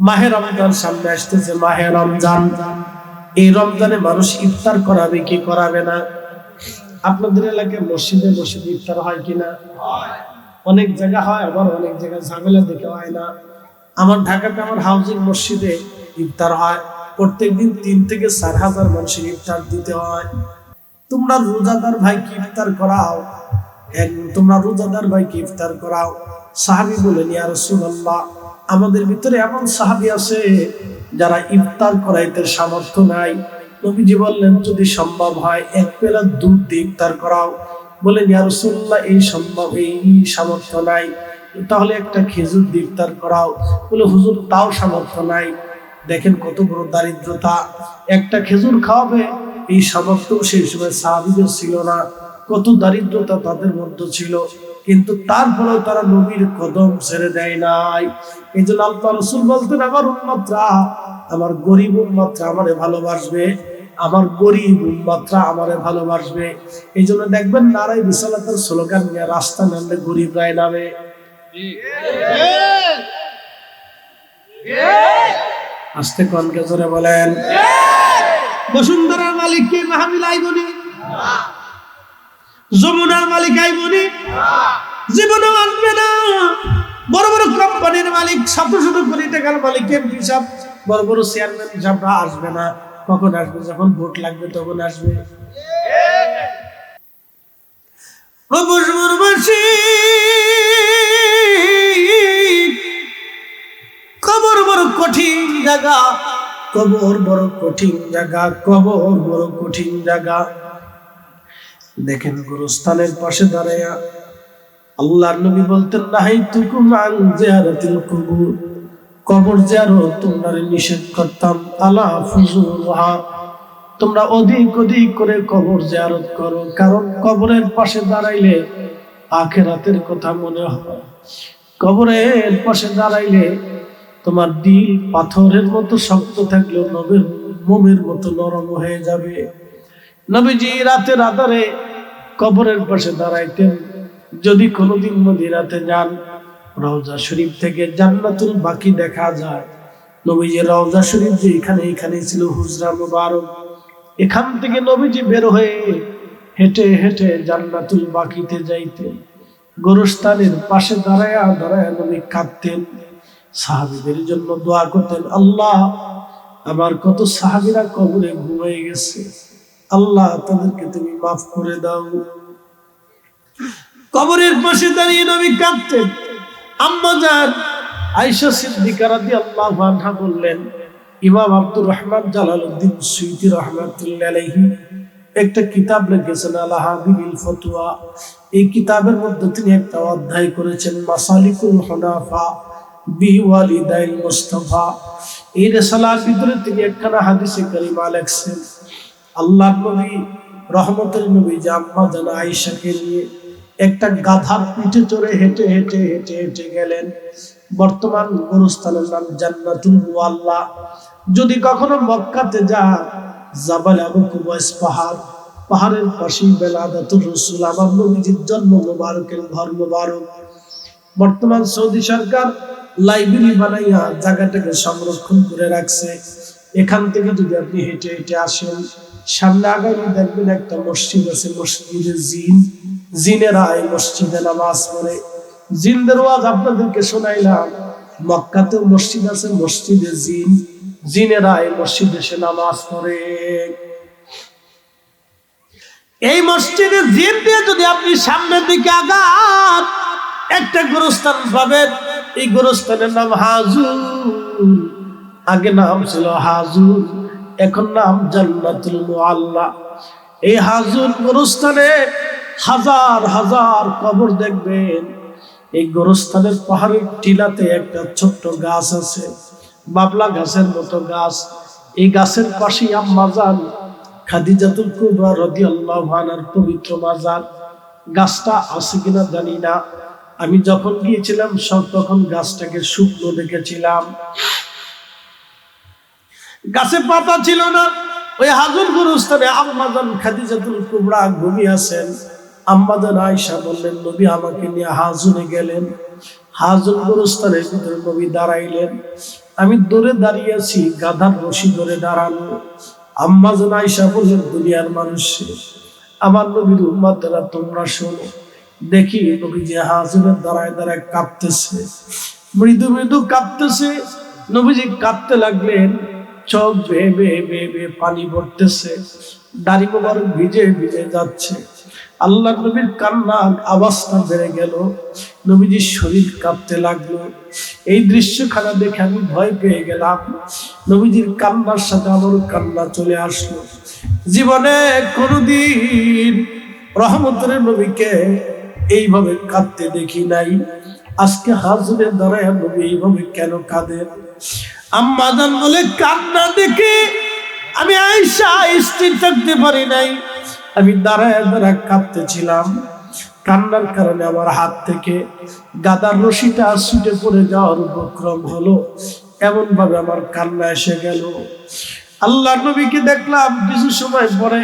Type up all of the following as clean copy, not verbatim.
মাহে রমজান সামনে আসতেছে, মাহে রমজান। এই রমজানে মানুষ ইফতার করাবে কি করাবে না? আপনাদের এলাকায় মসজিদে মসজিদে ইফতার হয় কিনা? অনেক জায়গা হয়, আবার অনেক জায়গায় ঝামেলা দেখে হয় না। আমার ঢাকাতে আমার হাউজিং মসজিদে ইফতার হয়, প্রত্যেকদিন 3 থেকে 4 হাজার মানুষের ইফতার দিতে হয়। তোমরা রোজাদার ভাইকে ইফতার করাও, তোমরা রোজাদার ভাইকে ইফতার করাও। সাহাবী বলেন, ইয়া রাসূলুল্লাহ, আমাদের ভিতরে এমন সাহাবী আছে যারা ইফতার করাইতে সামর্থ্য নাই। নবীজি বললেন, যদি সম্ভব হয় 1 পেলা দুধ দিয়ে ইফতার করাও। বলেন, ইয়া রাসূলুল্লাহ, এই সম্ভব, এই সামর্থ্য নাই। তাহলে একটা খেজুর দিয়ে ইফতার করাও। বলে, হুজুর, তাও সামর্থ্য নাই। দেখেন কত বড় দারিদ্রতা। একটা খেজুর খাওয়াবে এই সামর্থ্য সেই সময় সাহাবীদের ছিল না। কত দারিদ্রতা তাদের মধ্যে ছিল, কিন্তু তারপরেও তারা নবীর কদম ছেড়ে দেয় নাই। এই জন্য আল্লাহ রাসূল বলতেন, আমার উম্মতরা, আমার গরিব উম্মতরা আমারে ভালোবাসবে, আমার গরিব উম্মতরা আমারে ভালোবাসবে। এই জন্য দেখবেন নারায়ে রিসালাতের স্লোগান নিয়ে রাস্তা নামলে গরিবরাই নামে। আস্তে কনকে জোরে বলেন। বসুন্ধরার মালিক কে? মাহফিল আইবনি? যমুনার মালিক আইবনি? জীবনেও আসবে না। বড় বড় কোম্পানির মালিক, শত শত কোটি টাকার মালিক, এমপি সাহেব, বড় বড় চেয়ারম্যান সাহেবরা আসবে না। কখন আসবে? যখন ভোট লাগবে তখন আসবে। কবর বড় কঠিন জায়গা, কবর বড় কঠিন জায়গা, কবর বড় কঠিন জায়গা। দেখেন গোরস্থানের পাশে দাঁড়ায়া আল্লাহর নবী বলতেন, নাহাইতুকুম আন জিয়ারাতিল কুবুর, কবর জিয়ারত তোমরা নিষেধ করতাম। আলা ফুজুরহা, তোমরা অধিক অধিক করে কবর জিয়ারত করো, কারণ কবরের পাশে দাঁড়াইলে আখিরাতের কথা মনে হয়। কবরের পাশে দাঁড়াইলে তোমার দিল পাথরের মতো শক্ত থাকলেও নবীর মোমের মতো নরম হয়ে যাবে। নবীজি রাতের আধারে কবরের পাশে দাঁড়াইতেন। যদি কোনোদিন মদিনাতে যান, রওজা শরীফ থেকে জান্নাতুল বাকি দেখা যায়। নবীজি রওজা শরীফ যে এখানে ছিল হুজরা মুবারক, এখান থেকে নবীজি বের হয়ে হেঁটে হেঁটে জান্নাতুল বাকিতে যাইতেন। গোরস্থানের পাশে দাঁড়ায়া দাঁড়ায়া নবী কাঁদতেন, সাহাবীদের জন্য দোয়া করতেন। আল্লাহ, আমার কত সাহাবীরা কবরে ঘুমিয়ে গেছে, আল্লাহ তাদেরকে তুমি মাফ করে দাও। কবরের পাশে দাঁড়িয়ে নবী কাঁদতেন। আম্মা জান আয়েশা সিদ্দিকা রাদিয়াল্লাহু আনহা বললেন, ইমাম আব্দুর রহমান জালালউদ্দিন সুয়ুতী রাহমাতুল্লাহি আলাইহি একটা কিতাব লিখেছেন, আল-হাবিবিল ফতোয়া। এই কিতাবের মধ্যে তিনি একটা অধ্যায় করেছেন, মাসালিকুল হুনাফা বিওয়ালিদাইল মুস্তাফা। এই রিসালার ভিতরে তিনি একখানা হাদিসে কারিমা লিখছেন। আল্লাহর নবী, রহমতের নবী, যে আম্মা জান আয়েশাকে নিয়ে একটা গাধার পিঠে চড়ে হেঁটে হেঁটে হেঁটে হেঁটে গেলেন। বর্তমান গোরস্থানের নাম জান্নাতুল মুআল্লা। যদি কখনো মক্কাতে যান, জাবাল আবু কুবাইস পাহাড়, পাহাড়ের পাশেই বেলাদাতুর রাসূল, আমার নবীজির জন্ম মোবারকের ঘর মোবারক। বর্তমান সৌদি সরকার লাইব্রেরি বানাইয়া জায়গাটাকে সংরক্ষণ করে রাখছে। এখান থেকে যদি আপনি হেঁটে হেঁটে আসেন, সামনে আগামী দেখবেন একটা মসজিদ আছে, মসজিদে জিন। জিনেরা এই মসজিদে নামাজ পড়ে। জিনদের ওয়াজ আপনাদেরকে শোনাইলাম। মক্কাতেও মসজিদ আছে, মসজিদে জিন। জিনেরা এই মসজিদে এসে নামাজ পড়ে। এই মসজিদে জিন দিয়ে যদি আপনি সামনের দিকে আগান, একটা গোরস্থান পাবেন। এই গোরস্থানের নাম হাজুর। আগে নাম ছিল হাজুর, এখন নাম জান্নাতুল মুআল্লা। এই হাজুর গোরস্থানে হাজার হাজার কবর দেখবেন। এই গোরস্থানের পাহাড়ের টিলাতে একটা ছোট্ট গাছ আছে, বাবলা গাছের মতো গাছ। এই গাছের পাশেই আম্মা জান খাদিজাতুল কুবরা রাদিয়াল্লাহু আনহার পবিত্র মাজার। গাছটা আছে কিনা জানি না, আমি যখন গিয়েছিলাম তখন গাছটাকে শুকনো দেখেছিলাম, গাছে পাতা ছিল না। ওই হাজুর গোরস্থানে আম্মা জান খাদিজাতুল কুবরা ঘুমিয়ে আছেন। আম্মা জান আয়েশা বললেন, নবী আমাকে নিয়ে হাজুরে গেলেন। হাজুর গোরস্থানের ভিতরে নবী দাঁড়াইলেন। আমি দূরে দাঁড়িয়ে আছি, গাধার রশি ধরে দাঁড়ানো। আম্মা জান আয়েশা বললেন, দুনিয়ার মানুষ, আমার নবীর উম্মতেরা তোমরা শোনো, দেখি নবীজি হাজুরের দাঁড়ায় দাঁড়ায় কাঁপতেছে, মৃদু মৃদু কাঁপতেছে। নবীজি কাঁপতে লাগলেন, চোখ বেয়ে বেয়ে বেয়ে বেয়ে পানি পড়তেছে, দাড়ি মোবারক ভিজে ভিজে যাচ্ছে। আল্লাহ নবীর কান্নার আওয়াজটা বেড়ে গেল, নবীজির শরীর কাঁপতে লাগলো। এই দৃশ্যখানা দেখে আমি ভয় পেয়ে গেলাম। নবীজির কান্নার সাথে আমারও কান্না চলে আসলো। জীবনে কোনোদিন রহমতের নবীকে এইভাবে কাঁদতে দেখি নাই। আজকে হাজুরের দাঁড়ায় নবী এইভাবে কেন কাঁদেন? আম্মা জান বলে, কান্না দেখে আমি আয়েশা স্থির থাকতে পারি নাই। আমি দাঁড়ায় দাঁড়ায় কাঁদতেছিলাম। কান্নার কারণে আমার হাত থেকে গাদার রশিটা ছুটে পড়ে যাওয়ার উপক্রম হলো। এমন ভাবে আমার কান্না এসে গেল। আল্লাহ নবীকে দেখলাম কিছু সময় পরে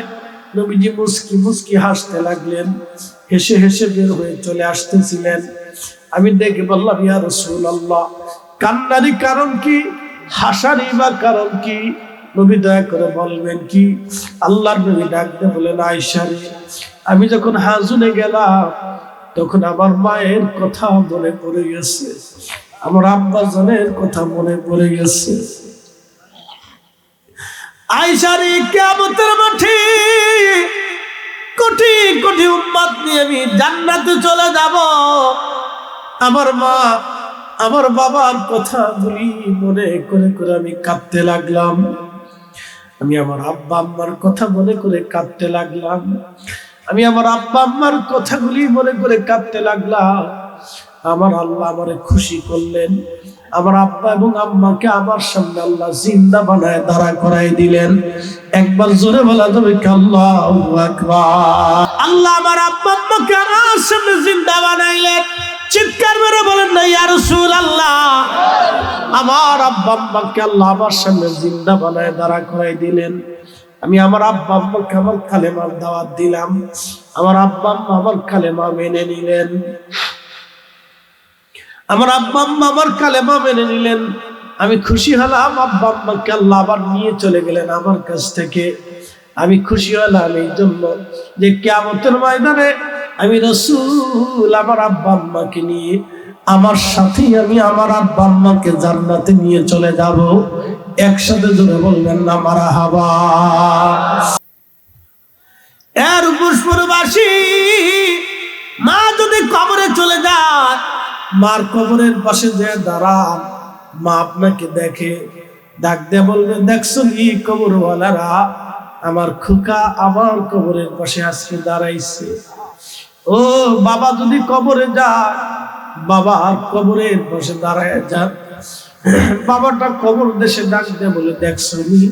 নবীজি মুস্কি মুস্কি হাসতে লাগলেন, হেসে হেসে বের হয়ে চলে আসতেছিলেন। আমি দেখে বললাম, ইয়া রাসূলুল্লাহ, কান্নারই কারণ কি, হাসারই বা কারণ কি? নবী দয়া করে বলবেন কি? আল্লাহর নবী ডাকতে বলেন, আয়েশা রে, আমি যখন হাজুনে গেলাম তখন আমার মায়ের কথা মনে পড়ে গেছে, আমার আব্বা জানের কথা মনে পড়ে গেছে। আয়েশা রে, কিয়ামতের মাঠে কোটি কোটি উম্মত নিয়ে আমি জান্নাতে চলে যাব। আমার মা আমার বাবার কথাগুলি মনে করে করে আমি কাঁদতে লাগলাম। আমি আমার আব্বা আম্মার কথা মনে করে কাঁদতে লাগলাম। আমি আমার আব্বা আম্মার কথাগুলি মনে করে কাঁদতে লাগলাম। আমার আল্লাহ আমারে খুশি করলেন। আমার আব্বা এবং আম্মাকে আমার সামনে আল্লাহ জিন্দা বানায় দাঁড়া করাই দিলেন। একবার জোরে বলা যাবে কি আল্লাহু আকবার? আল্লাহ আমার আব্বা আম্মাকে আমার সামনে জিন্দা বানাইলেন। চিৎকার মেরে বলেন না, ইয়া রাসূলুল্লাহ, আমার আব্বা আম্মাকে আল্লাহ আমার সামনে জিন্দা বানায় দাঁড়া করাই দিলেন। আমি আমার আব্বা আম্মাকে আমার কালেমার দাওয়াত দিলাম। আমার আব্বা আম্মা আমার কালেমা মেনে নিলেন। আমার আব্বা আম্মা আমার কালেমা মেনে নিলেন। আমি খুশি হলাম। আব্বা আম্মাকে আল্লাহ আবার নিয়ে চলে গেলেন আমার কাছ থেকে। আমি খুশি হলাম এই জন্য যে কিয়ামতের ময়দানে আমি রাসূল আমার আব্বা আম্মাকে নিয়ে আমার সাথেই আমি আমার আব্বা আম্মাকে জান্নাতে নিয়ে চলে যাব। একসাথে জোরে বলবেন না মারহাবা। এর পুষ্পরবাসী মা যদি কবরে চলে যায়, মার কবরের পাশে যে দাঁড়ান, মা আপনাকে দেখে, ডাক দিয়ে বলবে, দেখছো কি কবরওয়ালারা, আমার খোকা আমার কবরের পাশে আজকে দাঁড়াইছে। ও বাবা যদি কবরে যায়, বাবা কবরের পাশে দাঁড়ায় যান। বাবাটা কবর দেশে ডাক দিয়ে বলে, দেখছো নি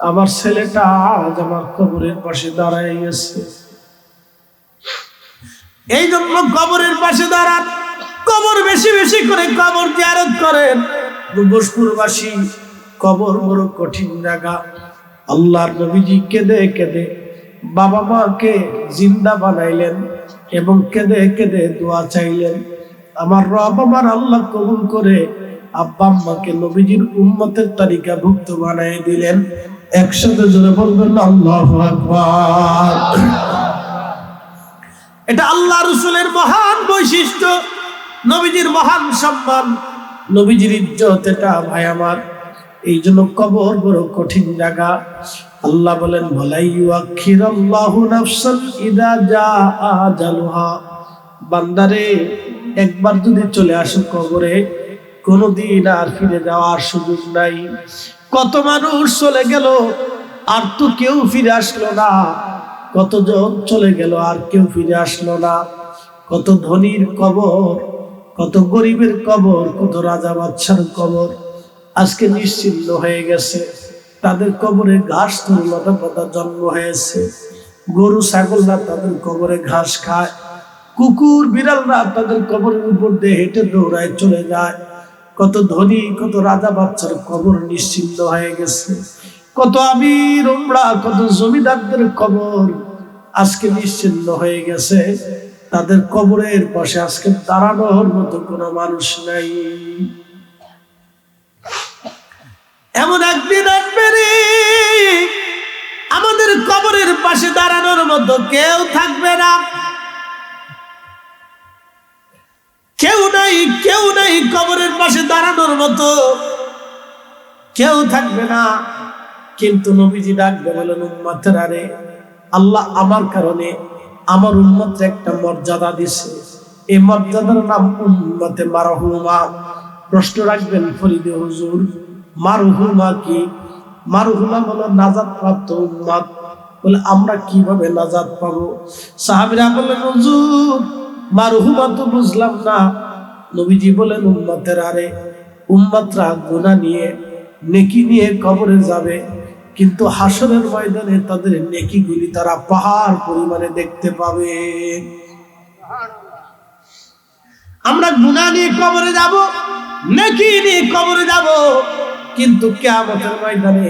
আমার ছেলেটা আজ আমার কবরের পাশে দাঁড়ায় গেছে। এই জন্য কবরের পাশে দাঁড়ান, কবর বেশি বেশি করে কবর জিয়ারত করেন। ভোজপুরবাসী, কবর বড় কঠিন জায়গা। আল্লাহর নবীজি কেঁদে কেঁদে বাবা মাকে জিন্দা বানাইলেন এবং কেঁদে কেঁদে দোয়া চাইলেন। আমার রব আমার আল্লাহ কবুল করে আব্বা আম্মাকে নবীজির উম্মতের তালিকাভুক্ত বানাই দিলেন। একসাথে জোরে বলবেন আল্লাহু আকবার। এটা আল্লাহ রাসূলের মহান বৈশিষ্ট্য, নবীজির মহান সম্মান, নবীজির ইজ্জত। এটা ভাই আমার, এই জন্য কবর বড় কঠিন জায়গা। আল্লাহ বলেন, ভালাই ইউআখিরাল্লাহু নাফসান ইযা জাআ আজালুহা। বান্দারে, একবার যদি চলে আসো কবরে, কোনদিন আর ফিরে যাওয়ার সুযোগ নাই। কত মানুষ চলে গেল আর তো কেউ ফিরে আসলো না। কতজন চলে গেল আর কেউ ফিরে আসলো না। কত ধনীর কবর, কত গরিবের কবর, কত রাজা বাদশার কবর আজকে নিশ্চিহ্ন হয়ে গেছে। তাদের কবরে ঘাস লতা পাতা জন্ম হয়েছে। গরু ছাগলরা তাদের কবরে ঘাস খায়। কুকুর বিড়ালরা তাদের কবরের উপর দিয়ে হেঁটে দৌড়ায় চলে যায়। কত ধনী, কত রাজা বাচ্চার কবর নিশ্চিহ্ন হয়ে গেছে। কত আমির উমরা, কত জমিদারদের কবর আজকে নিশ্চিহ্ন হয়ে গেছে। তাদের কবরের পাশে আজকে দাঁড়ানোর মতো কোনো মানুষ নাই। এমন একদিন আসবে রে, আমাদের কবরের পাশে দাঁড়ানোর মতো কেউ থাকবে না, কেউ নাই, কেউ নাই, কবরের পাশে দাঁড়ানোর মতো কেউ থাকবে না। কিন্তু নবীজি ডাকবে বলেন, উম্মতেরা রে, আল্লাহ আমার কারণে আমার উম্মতকে একটা মর্যাদা দিছে, এই মর্যাদার নাম উম্মতে মারহুমা। প্রশ্ন রাখবেন ফরিদে হুজুর, মারহুমা কি? মারহুমা হলো নাজাত প্রাপ্ত উম্মত। বলে আমরা কিভাবে নাজাত পাবো? সাহাবীরা বললেন, হুজুর মারহুমা তো বুঝলাম না। নবীজি বলেন, উম্মতেরা রে, উম্মতরা গুনাহ নিয়ে নেকি নিয়ে কবরে যাবে, কিন্তু হাসরের ময়দানে তাদের নেকিগুলি তারা পাহাড় পরিমাণে দেখতে পাবে। আমরা গুনাহ নিয়ে কবরে যাব, নেকি নিয়ে কবরে যাব, কিন্তু কিয়ামতের ময়দানে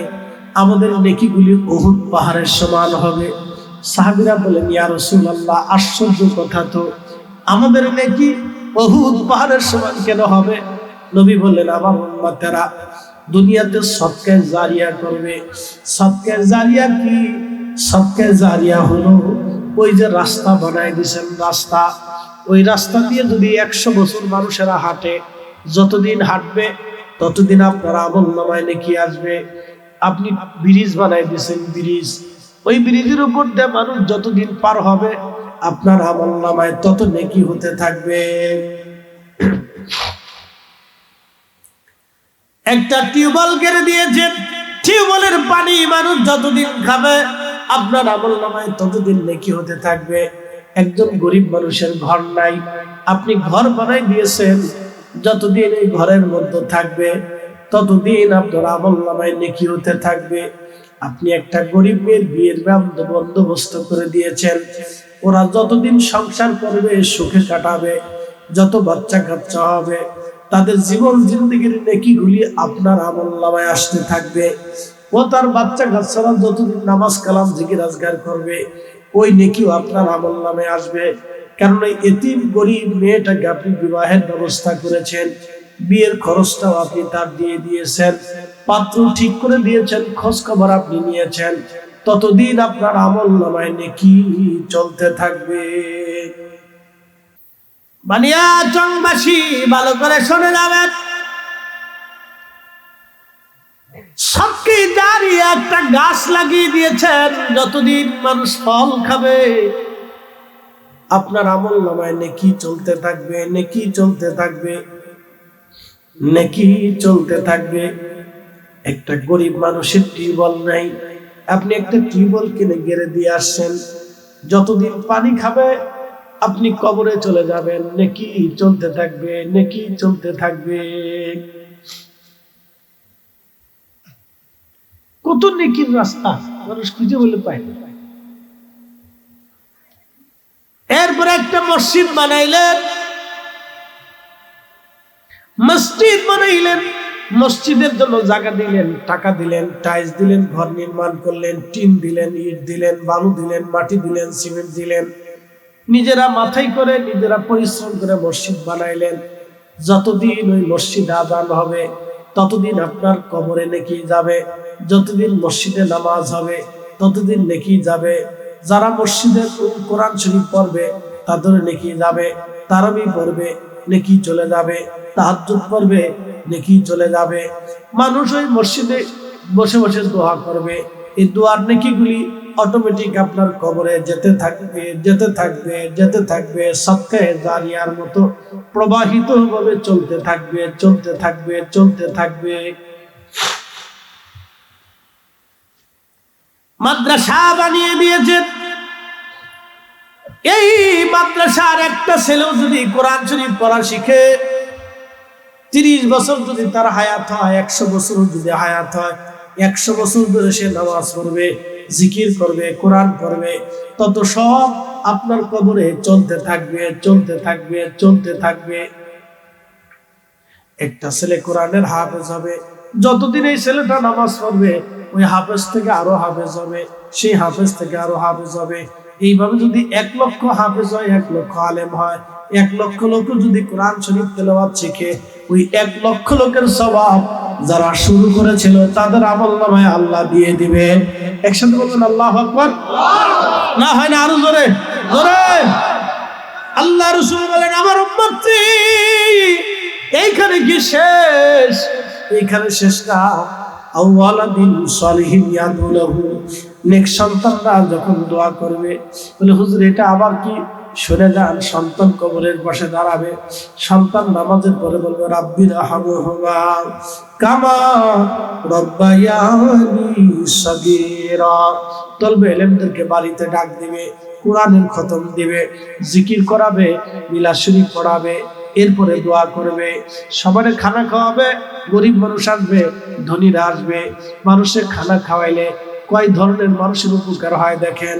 আমাদের নেকিগুলি উহুদ পাহাড়ের সমান হবে। সাহাবীরা বলেন, ইয়া রাসূলুল্লাহ, আশ্চর্য কথা তো, আমাদের নেকি উহুদ পাহাড়ের সমান কেন হবে? নবী বললেন, আমার উম্মতেরা দুনিয়াতে সদকা জারিয়া করবে। সদকা জারিয়া কি? সদকা জারিয়া হলো ওই যে রাস্তা বানাই দিয়েছেন, রাস্তা, ওই রাস্তা দিয়ে যদি 100 বছর মানুষেরা হাঁটে, যতদিন হাঁটবে ততদিন আপনার আমলনামায় নেকি আসবে। আপনি ব্রিজ বানাই দিয়েছেন, ব্রিজ, ওই ব্রিজের উপর দিয়ে মানুষ যতদিন পার হবে আপনার আমলনামায় তত নেকি হতে থাকবে। একটা টিউবওয়েল কেটে দিয়েছেন, টিউবওয়েলের পানি মানুষ যতদিন খাবে আপনার আমলনামায় ততদিন নেকি হতে থাকবে। একজন গরিব মানুষের ঘর নাই, আপনি ঘর বানাই দিয়েছেন, যতদিন এই ঘরের মধ্যে থাকবে ততদিন আপনার আমলনামায় নেকি হতে থাকবে। আপনি একটা গরিব মেয়ের বিয়ের বন্দোবস্ত করে দিয়েছেন, ওরা যতদিন সংসার করবে সুখে কাটাবে, যত বাচ্চা কাচ্চা হবে তাদের জীবন জিন্দেগির নেকিগুলি আপনার আমলনামায় আসতে থাকবে। ও তার বাচ্চা কাচ্চারা যতদিন নামাজ কালাম জিকির আজগার করবে ওই নেকিও আপনার আমলনামায় আসবে। কারণ এই এতিম গরিব মেয়েটাকে আপনি বিবাহের ব্যবস্থা করেছেন, বিয়ের খরচটাও আপনি তার দিয়ে দিয়েছেন, পাত্র ঠিক করে দিয়েছেন, খোঁজ খবর আপনি নিয়েছেন, ততদিন আপনার আমলনামায় নেকি চলতে থাকবে। বানিয়াচংবাসী ভালো করে শুনে যাবেন, সবকে জারিয়া একটা গাছ লাগিয়ে দিয়েছেন, যতদিন মানুষ ফল খাবে আপনার আমলনামায় নেকি চলতে থাকবে, নেকি চলতে থাকবে, নেকি চলতে থাকবে। একটা গরিব মানুষের টিউবওয়েল নাই, আপনি একটা টিউবওয়েল কিনে গেড়ে দিয়ে আসছেন, যতদিন পানি খাবে আপনি কবরে চলে যাবেন, নেকি চলতে থাকবে, নেকি চলতে থাকবে। কত নেকির রাস্তা মানুষ খুঁজে বলে পায় না। এরপরে একটা মসজিদ বানাইলেন, মসজিদ বানাইলেন, মসজিদের জন্য জায়গা দিলেন, টাকা দিলেন, টাইলস দিলেন, ঘর নির্মাণ করলেন, টিন দিলেন, ইট দিলেন, বালু দিলেন, মাটি দিলেন, সিমেন্ট দিলেন, নিজেরা মাথায় করে নিজেরা পরিশ্রম করে মসজিদ বানাইলেন। যতদিন ওই মসজিদে আযান হবে ততদিন আপনার কবরে নেকি যাবে, যতদিন মসজিদে নামাজ হবে ততদিন নেকি যাবে। যারা মসজিদে কোরআন শরীফ পড়বে তাদের নেকি যাবে, তারাবি পড়বে নেকি চলে যাবে, তাহাজ্জুদ পড়বে নেকি চলে যাবে। মানুষ ওই মসজিদে বসে বসে দোয়া করবে, এই দোয়ার নেকিগুলি অটোমেটিক আপনার কবরে যেতে থাকবে, যেতে থাকবে, যেতে থাকবে, সদকা জারিয়ার মতো প্রবাহিত ভাবে চলতে থাকবে, চলতে থাকবে, চলতে থাকবে। মাদ্রাসা বানিয়ে দিয়েছে, এই মাদ্রাসার একটা ছেলেও যদি কোরআন শরীফ পড়া শিখে, 30 বছর যদি তার হায়াত হয়, 100 বছর যদি হায়াত হয়, 100 বছর ধরে সে নামাজ পড়বে, জিকির করবে, কোরআন পড়বে, তত সব আপনার কবরে চলতে থাকবে, চলতে থাকবে, চলতে থাকবে। একটা ছেলে কোরআনের হাফেজ হবে, যতদিন এই ছেলেটা নামাজ পড়বে ওই হাফেজ থেকে আরো হাফেজ হবে, সেই হাফেজ থেকে আরো হাফেজ হবে। এইভাবে যদি 1 লক্ষ হাফেজ হয়, 1 লক্ষ আলেম হয়, 1 লক্ষ লোক যদি কোরআন শরীফ তেলাওয়াত শিখে, ওই 1 লক্ষ লোকের সওয়াব যারা শুরু করেছিল তাদের আমলনামায় আল্লাহ দিয়ে দিবে। একসাথে বলবেন আল্লাহু আকবার। না হয় না, আরো জোরে জোরে। আল্লাহ রাসূল বলেন আমার উম্মতটি এইখানে কি শেষ? এইখানে শেষ না। আওয়ালাদিন সালিহিন ইয়াদুলাহু, নেক সন্তানরা যখন দোয়া করবে, বলে হুজুর এটা আবার কি? শুনে যান, সন্তান কবরের পাশে দাঁড়াবে, সন্তান নামাজের পরে বলবে রাব্বিরহামহুমা কামা রাব্বায়ানি সাগীরা। তলবে ইলমদেরকে বাড়িতে ডাক দিবে, কোরআনের খতম দিবে, জিকির করাবে, মিলাদ শরীফ পড়াবে, এরপরে দোয়া করবে, সবারে খানা খাওয়াবে। গরিব মানুষ আসবে, ধনীরা আসবে। মানুষের খানা খাওয়াইলে কয় ধরনের মানুষের উপকার হয় দেখেন।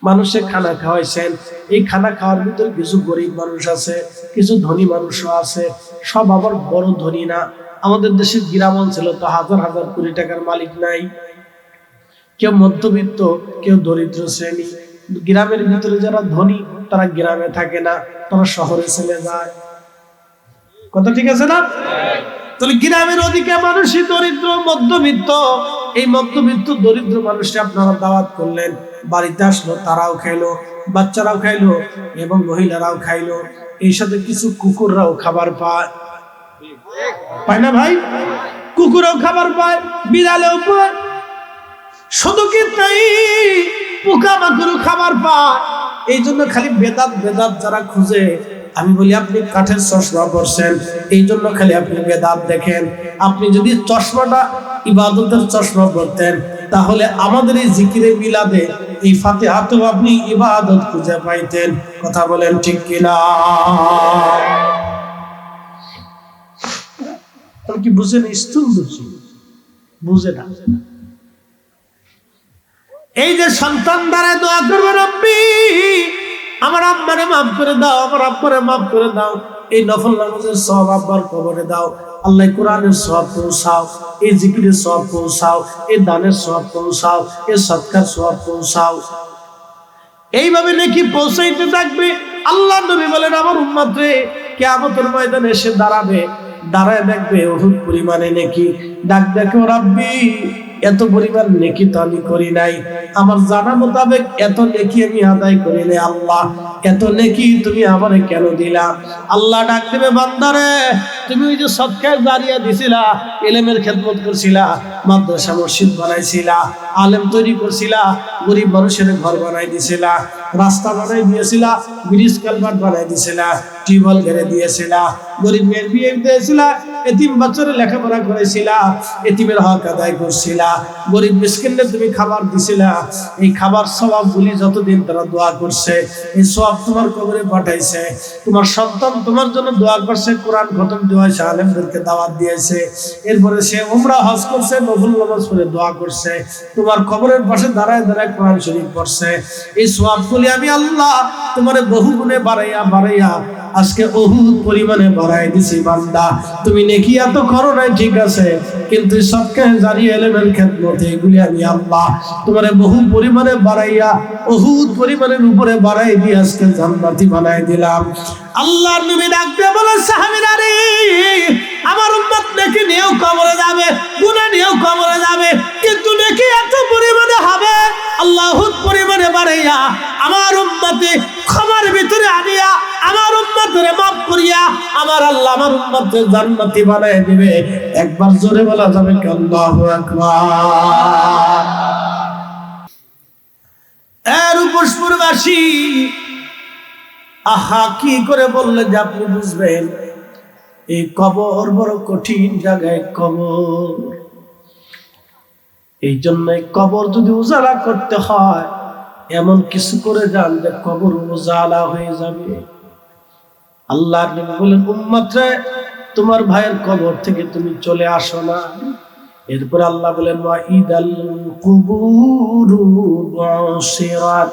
মানুষের খানা খাওয়াইছেন, এই খানা খাওয়ার ভিতরে কিছু গরিব মানুষ আছে, কিছু ধনী মানুষও আছে। সব আবার বড় ধনী না। আমাদের দেশের গ্রাম অঞ্চলে তো হাজার হাজার কোটি টাকার মালিক নাই। কেউ মধ্যবিত্ত, কেউ দরিদ্র শ্রেণী। গ্রামের ভিতরে যারা ধনী তারা গ্রামে থাকে না, তারা শহরে চলে যায়। কথা ঠিক আছে না? তাহলে গ্রামের অধিকার মানুষই দরিদ্র, মধ্যবিত্ত। এই মধ্যবিত্ত দরিদ্র মানুষকে আপনারা দাওয়াত করলেন, বাড়িতে আসলো, তারাও খাইলো, বাচ্চারাও খাইলো এবং মহিলারাও খাইলো। এই সাথে কিছু কুকুররাও খাবার পায়, পায় না ভাই? কুকুরও খাবার পায়, বিড়ালেও পায়। শুধু কি তাই, পোকামাকড়ও খাবার পায়। এই জন্য খালি বেদাত বেদাত যারা খুঁজে, আমি বলি আপনি কাঠের চশমা পরছেন, এই জন্য খালি আপনি বেদাত দেখেন। আপনি যদি চশমাটা ইবাদতের চশমা পরতেন, তাহলে আমাদের এই জিকিরে মিলাদে এই ফাতিহাতেও আপনি ইবাদত খুঁজে পাইতেন। কথা বলেন ঠিক কিনা? কি বুঝেন? স্থূল বুঝি, বুঝে না। এই যে সন্তান দ্বারা দোয়া করবে, রব্বি আমার আব্বারে মাফ করে দাও, আমার আব্বারে মাফ করে দাও, এই নফল নামাজের সওয়াব আব্বার কবরে দাও, আল্লাহ কোরআনের সওয়াব পৌঁছাও, এই জিকিরের সওয়াব পৌঁছাও, এই দানের সওয়াব পৌঁছাও, এই সদকার সওয়াব পৌঁছাও। এইভাবে নেকি পৌঁছাইতে থাকবে। আল্লাহ নবী বলেন আমার উম্মত রে কিয়ামতের ময়দানে এসে দাঁড়াবে, দাঁড়ায় দেখবে উহুদ পরিমাণে নেকি। ডাক দেখো রাব্বি এত পরিমাণ নেকি তো আমি করি নাই, আমার জানা মোতাবেক এত নেকি আমি আদায় করি নাই। আল্লাহ এত নেকি তুমি আমারে কেন দিলা? আল্লাহ ডাক দেবে বান্দারে তুমি ওই যে সদকায়ে জারিয়া দিছিলা, ইলমের খেদমত করছিলা, মাদ্রাসা মসজিদ বানাইছিলা, আলেম তৈরি করছিলা, গরিব মানুষের ঘর বানাই দিছিলা, রাস্তা বানাই দিয়েছিলা, ব্রিজ কালভার্ট বানাই দিছিলা, টিউবওয়েল ঘেরে দিয়েছিলা, গরিব মেয়ের বিয়ে দিয়েছিলা, এতিম বাচ্চাদের লেখাপড়া করেছিলা, এতিমের হক আদায় করছিলা, গরিব মিসকিনদের তুমি খাবার দিছিলা। এই খাবার সওয়াবগুলি যতদিন তারা দোয়া করছে, এই সওয়াব তোমার কবরে পাঠাইছে। তোমার সন্তান তোমার জন্য দোয়া করছে, কোরআন খতম দিয়েছে, আলেমদেরকে দাওয়াত দিয়েছে, এরপরে সে উমরা হজ করছে, নফল নামাজ পড়ে দোয়া করছে, তোমার কবরের পাশে দাঁড়ায় দাঁড়ায় কোরআন শরীফ পড়ছে। এই সওয়াবগুলি আমি আল্লাহ তোমার বহু গুণে বাড়াইয়া বাড়াইয়া আজকে উহুদ পরিমাণে বাড়াই দিছি। বান্দা তুমি নেকি এত করো নাই ঠিক আছে, কিন্তু সদকায়ে জারিয়া ইলমের খেদমত এগুলি আমি আল্লাহ তোমার বহু পরিমাণে বাড়াইয়া উহুদ পরিমাণের উপরে বাড়াই দিয়ে আজকে জান্নাতি বানাই দিলাম। আল্লাহর নবী ডাকতে বলে সাহাবীরা রে আমার উম্মত নেকি নিয়েও কবরে যাবে, গুনাহ নিয়েও কবরে যাবে, কিন্তু নেকি এত পরিমাণে হবে আল্লাহ উহুদ পরিমাণে বাড়াইয়া আমার উম্মতে ক্ষমার ভিতরে আনিয়া আমার উম্মতের মাফ করিয়া আমার আল্লাহ আমার উম্মতের জান্নাতি বানায় দিবে। একবার জোরে বলা যাবে কি আল্লাহু আকবার। এর উপসপুরবাসী আহা কি করে বললেন যে আপনি বুঝবেন এই কবর বড় কঠিন জায়গায় কবর। এই জন্য কবর যদি উজালা করতে হয় এমন কিছু করে যান যে কবর উজালা হয়ে যাবে। আল্লাহর নবী বলেন উম্মত রে তোমার ভাইয়ের কবর থেকে তুমি চলে আসো না। এরপর আল্লাহ বলেন ওয়া ইদাল কুবুরু বুসিরাত,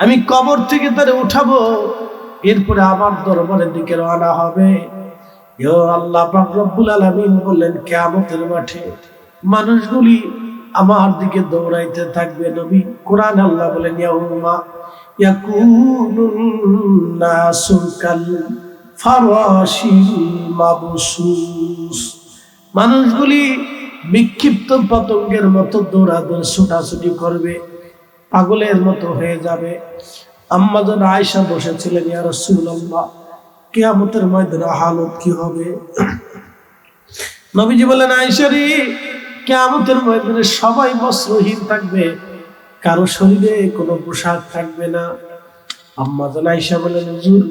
আমি কবর থেকে তারে উঠাবো, এরপরে আমার দরবারের দিকে রওনা হবে। ইয়া আল্লাহ পাক রব্বুল আলামিন বললেন কিয়ামতের মাঠে মানুষগুলি আমার দিকে দৌড়াইতে থাকবে। নবী কোরআন আল্লাহ বলেন ইয়াউমা ইয়াকুনুন নাসু কাল ফারাশিল মাবসুস, মানুষগুলি বিক্ষিপ্ত পতঙ্গের মতো দৌড়াদৌড় ছোটাছুটি করবে, পাগলের মতো হয়ে যাবে। আম্মা জান আয়েশা বসেছিলেন, ইয়া রাসূলুল্লাহ, কিয়ামতের ময়দানে হালত কি হবে? নবীজি বলেন, আয়েশা রে, কিয়ামতের ময়দানে সবাই বস্ত্রহীন থাকবে, কারো শরীরে কোনো পোশাক থাকবে না। আম্মা জান আয়েশা বলেন, হুজুর,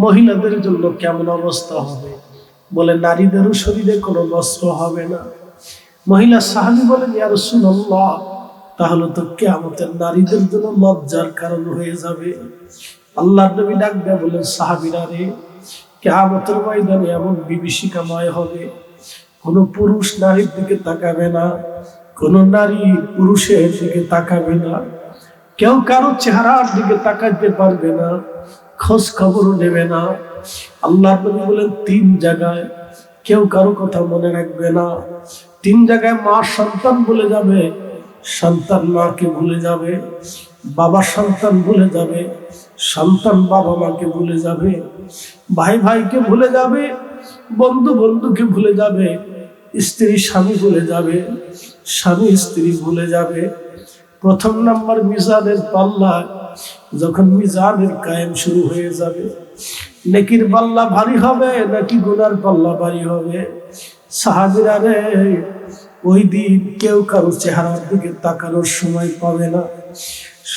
মহিলাদের জন্য কেমন অবস্থা হবে? বলে, নারীদেরও শরীরে কোনো বস্ত্র হবে না। মহিলা সাহাবী বলেন, ইয়া রাসূলুল্লাহ, তাহলে তো কিয়ামতের নারীদের জন্য লজ্জার কারণ হয়ে যাবে। আল্লাহর নবী ডাক দেয়া বলেন, সাহাবীরা রে, কিয়ামতের ময়দানে এমন বিভীষিকাময় হবে, কোন পুরুষ নারীর দিকে তাকাবে না, কোন নারী পুরুষের দিকে তাকাবে না, কেউ কারো চেহারার দিকে তাকাতে পারবে না, খোঁজ খবর নেবে না। আল্লাহর নবী বলেন, 3 জায়গায় কেউ কারো কথা মনে রাখবে না। 3 জায়গায় মা সন্তান ভুলে যাবে, সন্তান মাকে ভুলে যাবে, বাবা সন্তান ভুলে যাবে, সন্তান বাবা মাকে ভুলে যাবে, ভাই ভাইকে ভুলে যাবে, বন্ধু বন্ধুকে ভুলে যাবে, স্ত্রী স্বামী ভুলে যাবে, স্বামী স্ত্রী ভুলে যাবে। প্রথম নাম্বার মিজানের পাল্লা, যখন মিজানের কায়েম শুরু হয়ে যাবে, নেকির পাল্লা ভারী হবে নাকি গুনার পাল্লা ভারী হবে? সাহাবীরা রে, ওই দিন কেউ কারো চেহারার দিকে তাকানোর সময় পাবে না,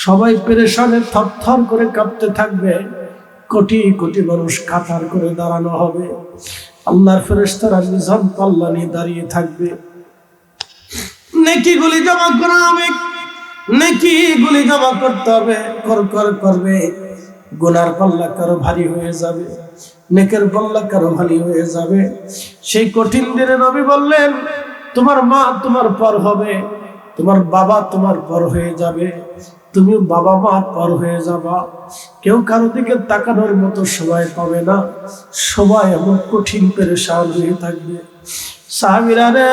সবাই পেরেশানে থরথর করে কাঁপতে থাকবে, কোটি কোটি মানুষ কাতার করে দাঁড়ানো হবে, আল্লাহর ফেরেশতারা মিজান পাল্লা নিয়ে দাঁড়িয়ে থাকবে। নেকিগুলি জমা করা হবে, নেকিগুলি জমা করতে হবে, করবে। গুনার পাল্লা কারো ভারী হয়ে যাবে, নেকের পাল্লা কারো ভারী হয়ে যাবে। সেই কঠিন দিনে নবী বললেন, তোমার মা তোমার পর হবে, তোমার বাবা তোমার পর হয়ে যাবে, তুমিও বাবা মা পর হয়ে যাবা। কেউ কারো দিকে তাকানোর মতো সময় পাবে না, সবাই এমন কঠিন পেরেশান হয়ে থাকবে। সাহাবীরা রে,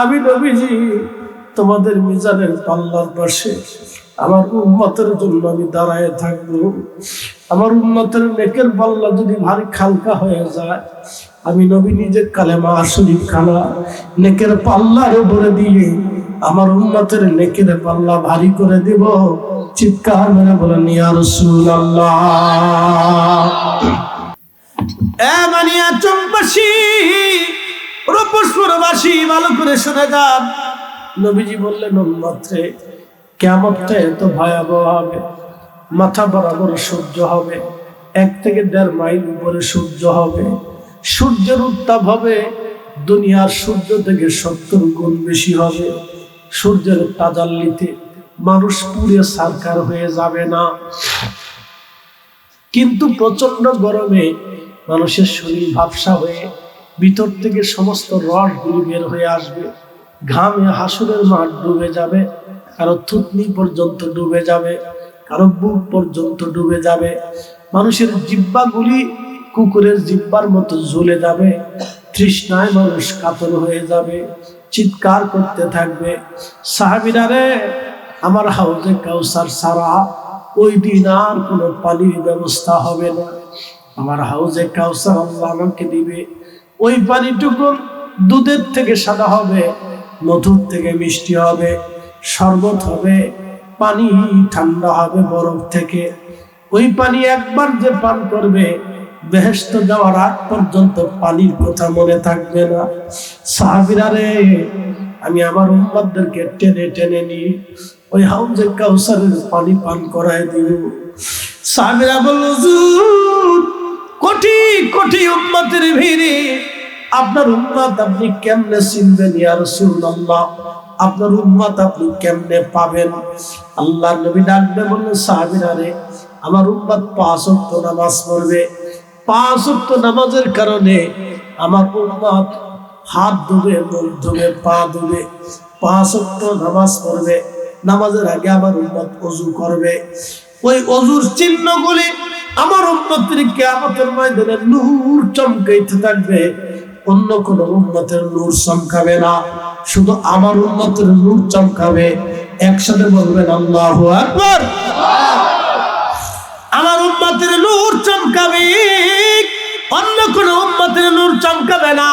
আমি নবীজি তোমাদের মিজানের পাল্লার পাশে আমার উম্মতের জন্য আমি দাঁড়ায় থাকবো। আমার উম্মতের নেকের পাল্লা যদি ভারী হালকা হয়ে যায়, আমি নবী নিজে কালেমা শরীফ খানা নেকের পাল্লার উপরে দিয়ে আমার উম্মতের নেকের পাল্লা ভারী করে দিব। চিৎকার মেরে বলেন, ইয়া রাসূলুল্লাহ। মানিয়া চম্পাসী, রূপসপুরবাসী, ভালো করে শুনে যান। নবীজি বললেন, উম্মতরে, কিয়ামতটা এত ভয়াবহ হবে, মাথা বরাবর সূর্য হবে, 1 থেকে 1.5 মাইল উপরে সূর্য হবে, সূর্যের উত্তাপ হবে দুনিয়ার সূর্য থেকে 70 গুণ বেশি হবে। সূর্যের তাজাল্লিতে মানুষ পুড়ে ছারখার হয়ে যাবে না, কিন্তু প্রচন্ড গরমে মানুষের শরীর ভাবসা হয়ে ভিতর থেকে সমস্ত রসগুলি বের হয়ে আসবে, ঘামে হাসুরের মাঠ ডুবে যাবে, কারো থুতনি পর্যন্ত ডুবে যাবে, কারো বুক পর্যন্ত ডুবে যাবে। মানুষের জিহ্বাগুলি কুকুরের জিহ্বার মতো জ্বলে যাবে, তৃষ্ণায় মানুষ কাতর হয়ে যাবে, চিৎকার করতে থাকবে। সাহাবীরা রে, আমার হাউজে কাউসার ছাড়া ওই দিন আর কোনো পানির ব্যবস্থা হবে না। আমার হাউজে কাউসার আল্লাহ আমাকে দিবে, ওই পানিটুকু দুধের থেকে সাদা হবে, মধুর থেকে মিষ্টি হবে, শরবত হবে, পানি ঠান্ডা হবে বরফ থেকে। ওই পানি একবার যে পান করবে, বেহেশত যাওয়ার আগ পর্যন্ত পানির কথা মনে থাকবে না। সাহাবীরা রে, আমি আমার উম্মতদেরকে টেনে টেনে নিয়ে ওই হাউজে কাউসারের পানি পান করায় দিব। সাহাবীরা বলল, হুজুর, কোটি কোটি উম্মতের ভিড়ে আপনার উম্মত আপনি কেমনে চিনবেন ইয়া রাসূলুল্লাহ? আপনার উম্মত আপনি কেমনে পাবেন? আল্লাহর নবী ডাকবে বললেন, সাহাবীরা রে, আমার উম্মত 5 ওয়াক্ত নামাজ পড়বে, 5 ওয়াক্ত নামাজের কারণে আমার উম্মত হাত ধুবে, মুখ ধুবে, পা ধুবে, 5 ওয়াক্ত নামাজ পড়বে। নামাজের আগে আমার উম্মত ওযু করবে, ওই ওযুর চিহ্নগুলি আমার উম্মতের কিয়ামতের ময়দানে নূর চমকাইতে থাকবে। অন্য কোন উম্মতের নূর চমকাবে না, শুধু আমার উম্মতের নূর চমকাবে। একসাথে বলবেন আল্লাহু আকবার। আমার উম্মতের নূর চমকাবে, অন্য কোন উম্মতের নূর চমকাবে না।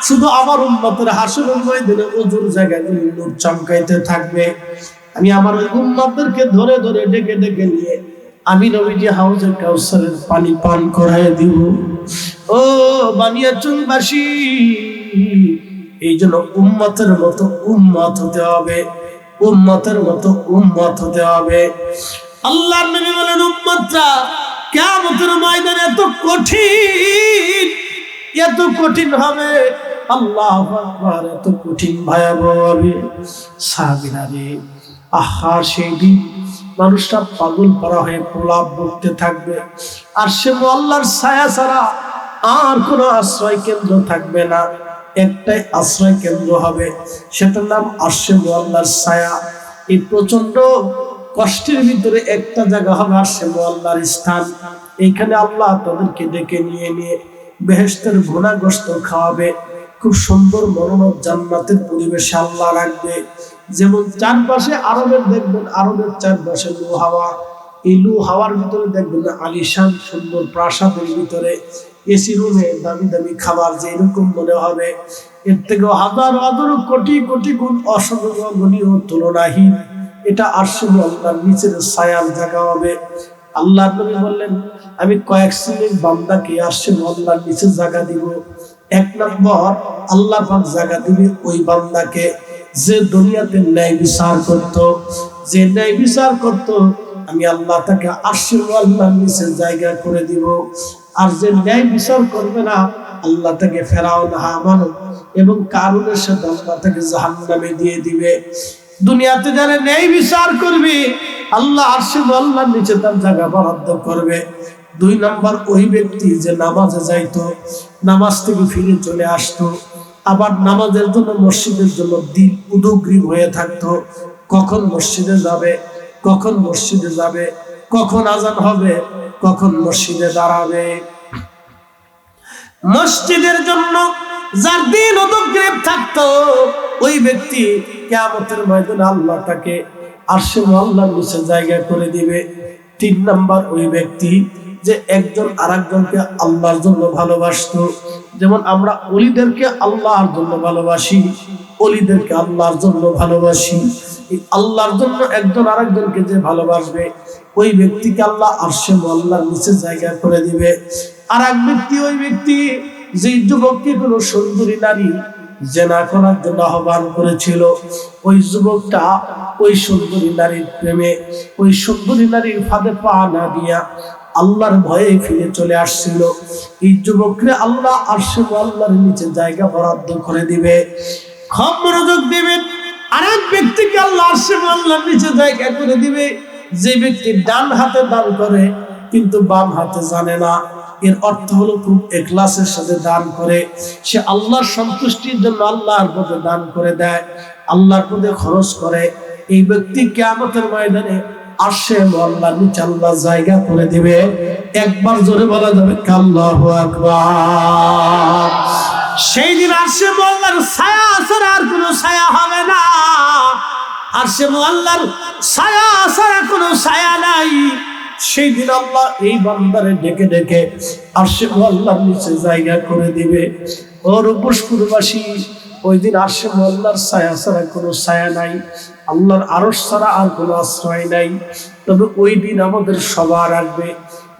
শুধু আমার উম্মতের হাসরের ময়দানে ওজুর জায়গাগুলি নূর চমকাইতে থাকবে। আমি আমার ওই উম্মতদেরকে ধরে ধরে ডেকে ডেকে নিয়ে আমি নবীজি হাউজে কাউসারের পানি পান করায় দিব। ও বানিয়াচুংবাসী, এই জন্য উম্মতের মতো উম্মত হতে হবে, উম্মতের মতো উম্মত হতে হবে। আল্লাহর নবী বলেন উম্মতরা কিয়ামতের ময়দানে এত কঠিন হবে, আল্লাহু আকবার, এত কঠিন ভয়াবহ হবে। সাহাবীরা রে, আহা সেই দিন মানুষটা পাগল পারা হয়ে প্রলাপ বকতে থাকবে। আর সে আল্লাহর ছায়া ছাড়া আর কোনো আশ্রয় কেন্দ্র থাকবে না, একটাই আশ্রয় কেন্দ্র হবে, সেটার নাম আরশে মুআল্লার ছায়া। এই প্রচন্ড কষ্টের ভিতরে একটা জায়গা হবে আরশে মুআল্লার স্থান। এইখানে আল্লাহ তাদেরকে ডেকে নিয়ে নিয়ে বেহেশতের ঘোড়াগোশত খাওয়াবে। খুব সুন্দর মনোরম জান্নাতের পরিবেশে আল্লাহ রাখবে। যেমন চারপাশে আরবের দেখবেন, আরবের চারপাশে লু হাওয়া, এই লু হাওয়ার ভিতরে দেখবেন আলিশান সুন্দর প্রাসাদের ভিতরে এসি রুমে দামি দামি খাবার, যে এরকম মনে হবে এর থেকেও হাজার হাজার কোটি কোটি গুণ অসংখ্য তুলনাহীন। এটা আরশে মুআল্লার নিচের ছায়ার জায়গা হবে। আল্লাহ নবী বললেন, আমি কয়েক শ্রেণীর বান্দাকে আরশে মুআল্লার নিচে জায়গা দিব। এক নম্বর, আল্লাহ পাক জায়গা দিবে ওই বান্দাকে যে দুনিয়াতে ন্যায় বিচার করত, যে ন্যায় বিচার করত, আমি আল্লাহ তাকে আরশে মুআল্লার নিচে জায়গা করে দিব। আর যে ন্যায় বিচার করবে না, আল্লাহ তাকে ফেরাউন, হামান এবং কারুনের সাথে আল্লাহ তাকে জাহান্নামে দিয়ে দিবে। দুনিয়াতে যারা ন্যায় বিচার করবে, আল্লাহ আরশে মুআল্লার নিচে তার জায়গা বরাদ্দ করবে। দুই নম্বর, ওই ব্যক্তি যে নামাজে যাইতো, নামাজ থেকে ফিরে চলে আসতো, আবার নামাজের জন্য মসজিদের জন্য দিল উদগ্রীব হয়ে থাকতো, কখন মসজিদে যাবে, কখন মসজিদে যাবে, কখন আজান হবে, কখন মসজিদে দাঁড়াবে। মসজিদের জন্য যার দিন উদগ্রীব থাকতো, ওই ব্যক্তি কিয়ামতের ময়দানে আল্লাহ তাকে আরশে মুআল্লার নিচে জায়গা করে দিবে। তিন নম্বর, ওই ব্যক্তি যে একজন আরেকজনকে আল্লাহর জন্য ভালোবাসতো, যেমন আমরা ওলিদেরকে আল্লাহর জন্য ভালোবাসি, ওলিদেরকে আল্লাহর জন্য ভালোবাসি, এই আল্লাহর জন্য একজন আরেকজনকে যে ভালোবাসবে, ওই ব্যক্তিকে আল্লাহ আরশে মুআল্লার নিচে জায়গা করে দিবে। আর এক ব্যক্তি, ওই ব্যক্তি যে যুবককে কোনো সুন্দরী নারী জেনা করার জন্য আহ্বান করেছিল, ওই যুবকটা ওই সুন্দরী নারীর প্রেমে, ওই সুন্দরী নারীর ফাঁদে পা না দিয়া আল্লাহর ভয়ে ফিরে চলে আসছিল। এই যুবককে আল্লাহ আরশে মুআল্লার নিচে জায়গা বরাদ্দ করে দিবে। খুব মনোযোগ দিবেন। আরেক ব্যক্তিকে আল্লাহ আরশে মুআল্লার নিচে জায়গা করে দিবে, যে ব্যক্তি ডান হাতে দান করে কিন্তু বাম হাতে জানে না। এর অর্থ হলো খুব ইখলাসের সাথে দান করে, সে আল্লাহর সন্তুষ্টির জন্য আল্লাহর পথে দান করে দেয়, আল্লাহর পথে খরচ করে। এই ব্যক্তি কিয়ামতের ময়দানে আরশে মুআল্লার নিচে আল্লাহ জায়গা করে দিবে। একবার জোরে বলা যাবে আল্লাহু আকবার। সেই দিন আরশে মুআল্লার ছায়া ছাড়া আর কোনো ছায়া হবে না। আরশে মুআল্লার ছায়া ছাড়া কোনো ছায়া নাই। সেই দিন আল্লাহ এই বান্দারে ডেকে ডেকে আরশে মুআল্লার নিচে জায়গা করে দিবে। ও রূপসপুরবাসী, ওই দিন আরশে মুআল্লার ছায়া ছাড়া কোনো ছায়া নাই, আল্লাহর আরশ ছাড়া আর কোনো আশ্রয় নাই। তবে ওই দিন আমাদের সবার আসবে।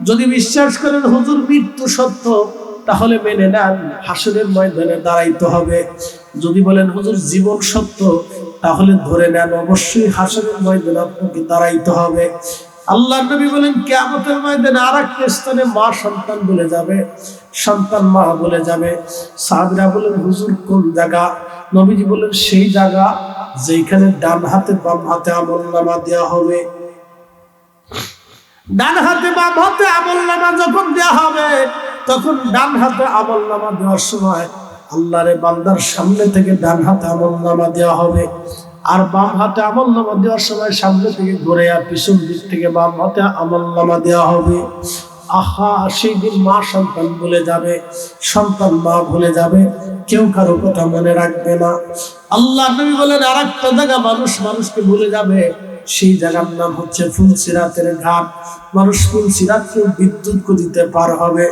যদি বিশ্বাস করেন হুজুর মৃত্যু সত্য, তাহলে মেনে নেন, হাসরের ময়দানে দাঁড়াইতে হবে। যদি বলেন হুজুর জীবন সত্য, তাহলে ধরে নেন অবশ্যই হাসরের ময়দানে আপনাকে দাঁড়াইতে হবে। আল্লাহ নবী বলেন কিয়ামতের ময়দানে আরেকটা স্থানে মা সন্তান বলে যাবে, সন্তান মা বলে যাবে। সাহাবীরা বলেন হুজুর কোন জায়গা? নবীজি বলেন সেই জায়গা যেখানে ডান হাতে বাম হাতে আমলনামা দেওয়া হবে। ডান হাতে বাম হাতে আমলনামা যখন দেওয়া হবে, তখন ডান হাতে আমলনামা দেওয়ার সময় আল্লাহরে বান্দার সামনে থেকে ডান হাতে আমলনামা দেওয়া হবে, আর বাম হাতে আমলনামা দেওয়ার সময় সামনে থেকে ঘুরে আর পিছন দিক থেকে বাম হাতে আমলনামা দেওয়া হবে। আহা, সেই দিন মা সন্তান ভুলে যাবে, সন্তান মা ভুলে যাবে, কেউ কারো কথা মনে রাখবে না। আল্লাহ নবী বলেন আরেকটা জায়গা মানুষ মানুষকে ভুলে যাবে, সেই জায়গার নাম হচ্ছে ফুলসিরাতের ঘাট। মানুষ ফুলসিরাতকে বিদ্যুৎ গতিতে পার হবে।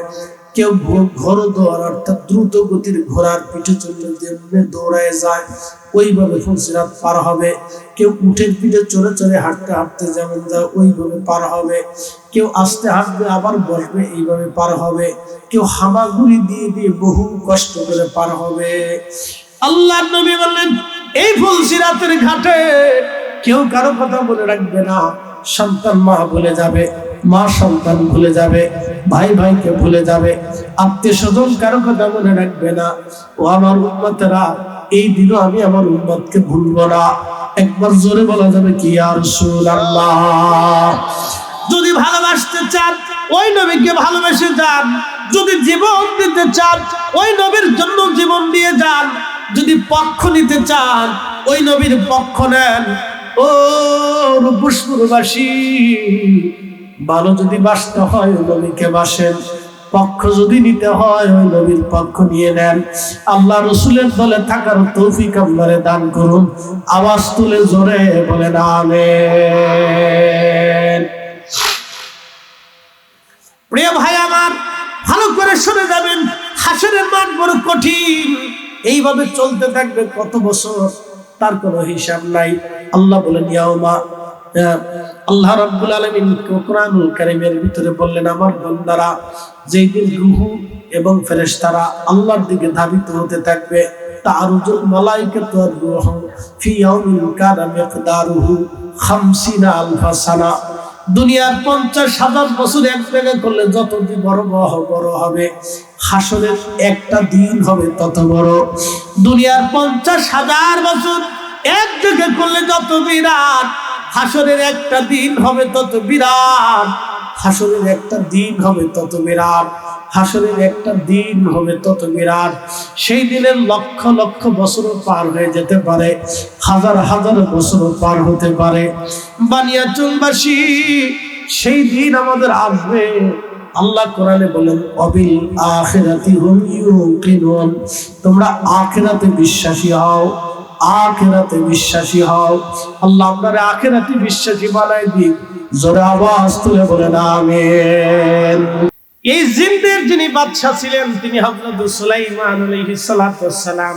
কেউ ঘোড়দৌড় অর্থাৎ দ্রুত গতির ঘোড়ার পিঠে চললে যেমনি দৌড়ায় যায় ওইভাবে ফুলসিরাত পার হবে। কেউ উটের পিঠে চড়ে চড়ে হাঁটতে হাঁটতে যেমন যায় ওইভাবে পার হবে। কেউ আস্তে হাঁটবে আবার বসবে এইভাবে পার হবে। কেউ হামাগুড়ি দিয়ে দিয়ে বহু কষ্ট করে পার হবে। আল্লাহর নবী বললেন এই ফুলসিরাতের ঘাটে কেউ কারো কথা বলে রাখবে না। সন্তান মা ভুলে যাবে, মা সন্তান ভুলে যাবে, ভাই ভাইকে ভুলে যাবে, আত্মীয় স্বজন কারো কথা মনে রাখবে না। ও আমার উম্মতেরা, এই দিনও আমি আমার উম্মতকে ভুলবো না। একবার জোরে বলা যাবে কি ইয়া রাসূলুল্লাহ। যদি ভালোবাসতে চান ওই নবীকে ভালোবেসে যান, যদি জীবন দিতে চান ওই নবীর জন্য জীবন দিয়ে যান, যদি পক্ষ নিতে চান ওই নবীর পক্ষ নেন। ও রূপসপুরবাসী, ভালো যদি বাসতে হয় ওই নবীকে বাসেন, পক্ষ যদি নিতে হয় ওই নবীর পক্ষ নিয়ে নেন। আল্লাহ রসুলের দলে থাকার তৌফিক আপনারে দান করুন। আওয়াজ তুলে জোরে বলেন আমিন। প্রিয় ভাই আমার, ভালো করে শুনে যাবেন, হাসরের মাঠ বড় কঠিন। এইভাবে চলতে থাকবে কত বছর তার কোনো হিসাব নাই। আল্লাহ বলেন ইয়াউমা, আল্লাহ রাব্বুল আলামিন কোরআনুল কারীমের ভিতরে বললেন আমার বান্দারা যেই দিন রূহ এবং ফেরেশতারা আল্লাহর দিকে ধাবিত হতে থাকবে, তাআরুজুল মালায়েকাতু ওয়ার রূহু ফি ইয়াউমিন কানা মিকদারুহু 50 আলফা সানা। দুনিয়ার 50,000 বছর এক জায়গায় করলে যত বড় বড় হবে, হাসরের একটা দিন হবে তত বড়। দুনিয়ার 50,000 বছর এক জায়গায় করলে যত বিরাট, হাসরের একটা দিন হবে তত বিরাট। হাসরের একটা দিন হবে তত বিরাট। হাসরের একটা দিন হবে তত বিরাট। সেই দিনের লক্ষ লক্ষ বছর পার হয়ে যেতে পারে, হাজার হাজার বছর পার হতে পারে। বানিয়াচংবাসী, সেই দিন আমাদের আসবে। আল্লাহ কোরআনে বলেন অবিল আখিরাতি হুম ইউকিনুন, তোমরা আখিরাতে বিশ্বাসী হও, আখিরাতে বিশ্বাসী হও। আল্লাহ আপনারে আখিরাতে বিশ্বাসী বানাই দিক। জোরে আওয়াজ তুলে বলেন আমিন। এই জিনদের যিনি বাদশা ছিলেন তিনি হযরত সুলাইমান আলাইহিস সালাতু ওয়াস সালাম।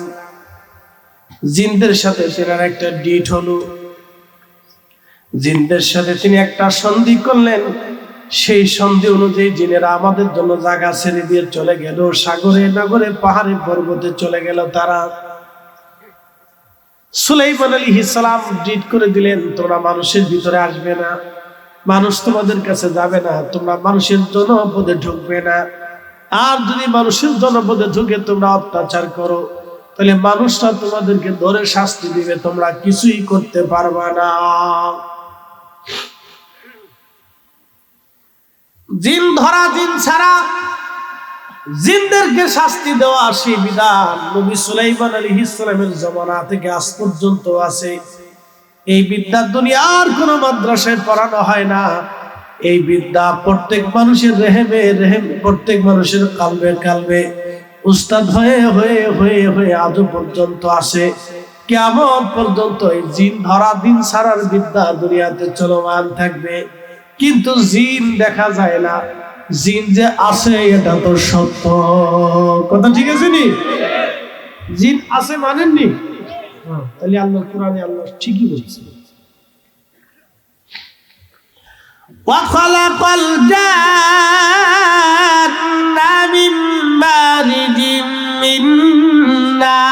জিনদের সাথে তার একটা ডিট হলো, জিনদের সাথে তিনি একটা সন্ধি করলেন। সেই সন্ধি অনুযায়ী জিনেরা আমাদের জন্য জায়গা ছেড়ে দিয়ে চলে গেল, সাগরে নগরে পাহাড়ে পর্বতে চলে গেল তারা। সুলাইমান আলাইহিস সালাম ডিট করে দিলেন তোমরা মানুষের ভিতরে আসবে না, মানুষ তোমাদের কাছে যাবে না, তোমরা মানুষের জনপদে ঢুকবে না। আর যদি মানুষের জনপদে ঢুকে তোমরা অত্যাচার করো তাহলে মানুষরা তোমাদেরকে ধরে শাস্তি দিবে, তোমরা কিছুই করতে পারবে না। জিন ধরা জিন ছাড়া জিনদেরকে শাস্তি দেওয়া সেই বিধান নবী সুলাইমান আলাইহিস সালামের জমানা থেকে আজ পর্যন্ত আছে। এই বিদ্যা দুনিয়ার কোন মাদ্রাসায় পড়ানো হয় না। এই বিদ্যা প্রত্যেক মানুষের রেহেমে রেহেম, প্রত্যেক মানুষের কালবে কালবে উস্তাদ হয়ে হয়ে হয়ে হয়ে আজও পর্যন্ত আসে। কিয়ামত পর্যন্ত এই জিন ধরা জিন ছাড়ার বিদ্যা দুনিয়াতে চলমান থাকবে। কিন্তু জিন দেখা যায় না, জিন যে আছে এটা তো সত্য কথা, ঠিক আছে নি? জিন আছে মানেননি? তাহলে আল্লাহ কোরআনে আল্লাহ ঠিকই বলছে وَخَلَقَ الْجَنَّ مِن مَّارِجٍ مِّن نَّارٍ।